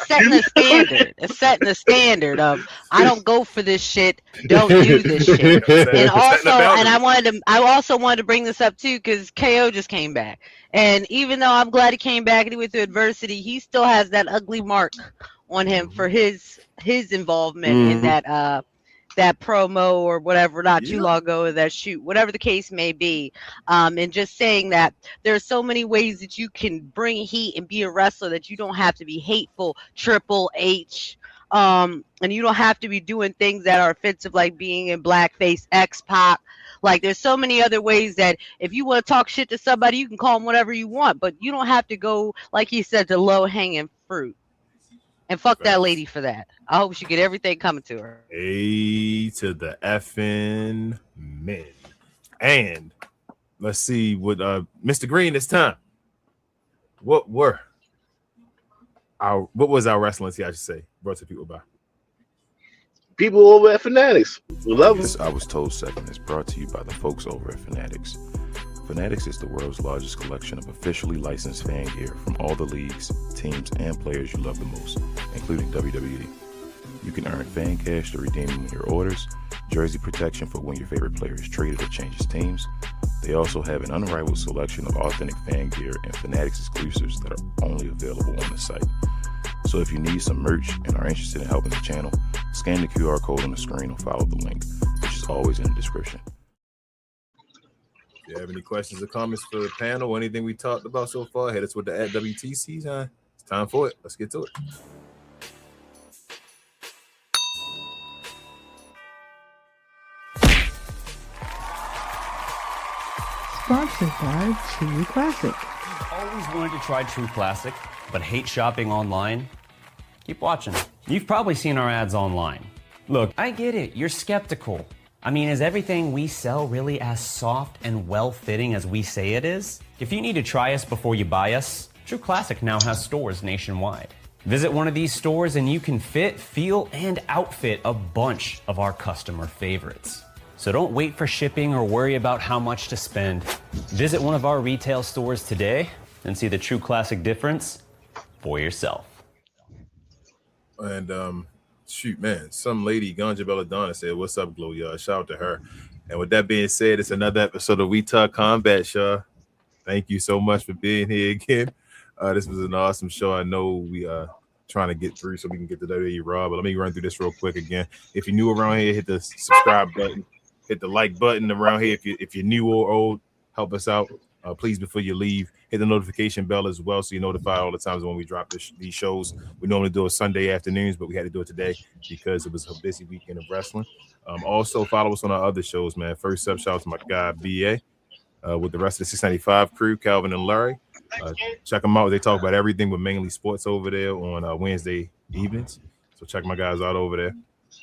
setting a standard. It's setting a standard of I don't go for this shit. Don't do this shit. And I also wanted to bring this up too because KO just came back, and even though I'm glad he came back and he went through adversity, he still has that ugly mark on him for his involvement in that promo or whatever not too long ago, or that shoot, whatever the case may be. And just saying that there's so many ways that you can bring heat and be a wrestler that you don't have to be hateful, Triple H, and you don't have to be doing things that are offensive like being in blackface, X-Pac. Like there's so many other ways that if you want to talk shit to somebody, you can call them whatever you want, but you don't have to go, like he said, to low-hanging fruit. And fuck that lady for that. I hope she get everything coming to her. A to the effing men. And let's see what Mr. Green this time. what was our wrestling? I should say, brought to people by people over at Fanatics. We love them. This I Was Told segment is brought to you by the folks over at Fanatics. Fanatics is the world's largest collection of officially licensed fan gear from all the leagues, teams, and players you love the most, including WWE. You can earn fan cash to redeem when your orders, jersey protection for when your favorite player is traded or changes teams. They also have an unrivaled selection of authentic fan gear and Fanatics exclusives that are only available on the site. So if you need some merch and are interested in helping the channel, scan the QR code on the screen or follow the link, which is always in the description. If you have any questions or comments for the panel or anything we talked about so far, hit us with the @WTCs. It's time for it. Let's get to it. Sponsored by True Classic. Always wanted to try True Classic, but hate shopping online? Keep watching. You've probably seen our ads online. Look, I get it, you're skeptical. I mean, is everything we sell really as soft and well-fitting as we say it is? If you need to try us before you buy us, True Classic now has stores nationwide. Visit one of these stores and you can fit, feel, and outfit a bunch of our customer favorites. So don't wait for shipping or worry about how much to spend. Visit one of our retail stores today and see the True Classic difference for yourself. And shoot, man, some lady, Ganja Belladonna, said, "What's up, Glow, y'all?" Shout out to her. And with that being said, it's another episode of We Talk Combat, y'all. Thank you so much for being here again. This was an awesome show. I know we trying to get through so we can get to WWE Raw, but let me run through this real quick again. If you're new around here, hit the subscribe button, hit the like button around here. If you're new or old, help us out. Please, before you leave, hit the notification bell as well so you're notified all the times when we drop these shows. We normally do it Sunday afternoons, but we had to do it today because it was a busy weekend of wrestling. Also, follow us on our other shows, man. First up, shout out to my guy, BA, with the rest of the 695 crew, Calvin and Larry. Check them out. They talk about everything but mainly sports over there on Wednesday evenings. So check my guys out over there.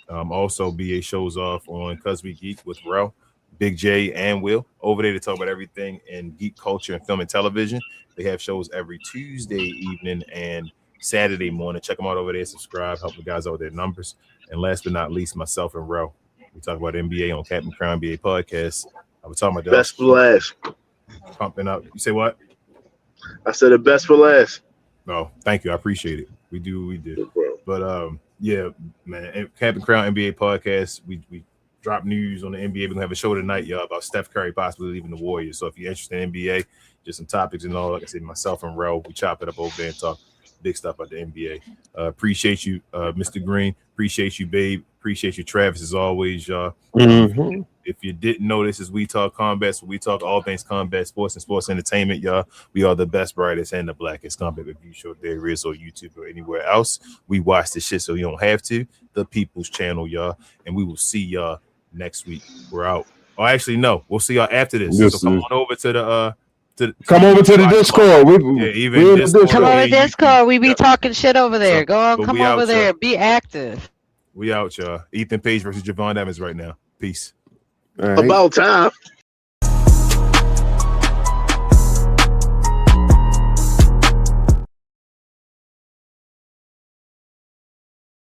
Also, BA shows off on Cuz We Geek with Rel, Big J, and Will over there to talk about everything in geek culture and film and television. They have shows every Tuesday evening and Saturday morning. Check them out over there. Subscribe. Help the guys out with their numbers. And last but not least, myself and Rel. We talk about NBA on Captain Crown NBA podcast. I was talking about that. Best for last. Pumping up. You say what? I said the best for last. No, thank you. I appreciate it. We do what we do. But yeah, man. Captain Crown NBA podcast. We drop news on the NBA. We're gonna have a show tonight, y'all, about Steph Curry possibly leaving the Warriors. So if you're interested in NBA, just some topics and all, like I said, myself and Rel, we chop it up over there and talk big stuff about the NBA. Appreciate you, Mr. Green. Appreciate you, babe. Appreciate you, Travis, as always, y'all. If you didn't know, this is We Talk Combat, so we talk all things combat sports and sports entertainment, y'all. We are the best, brightest, and the blackest combat review show there is on YouTube or anywhere else. We watch this shit so you don't have to. The People's Channel, y'all. And we will see y'all next week. We're out. Oh, actually, no. We'll see y'all after this. Yes, so come on over to the come over to the Discord. Come over to Discord. We be talking shit over there. Go on, come over there. Be active. We out, y'all. Ethan Page versus Javon Evans right now. Peace. About time.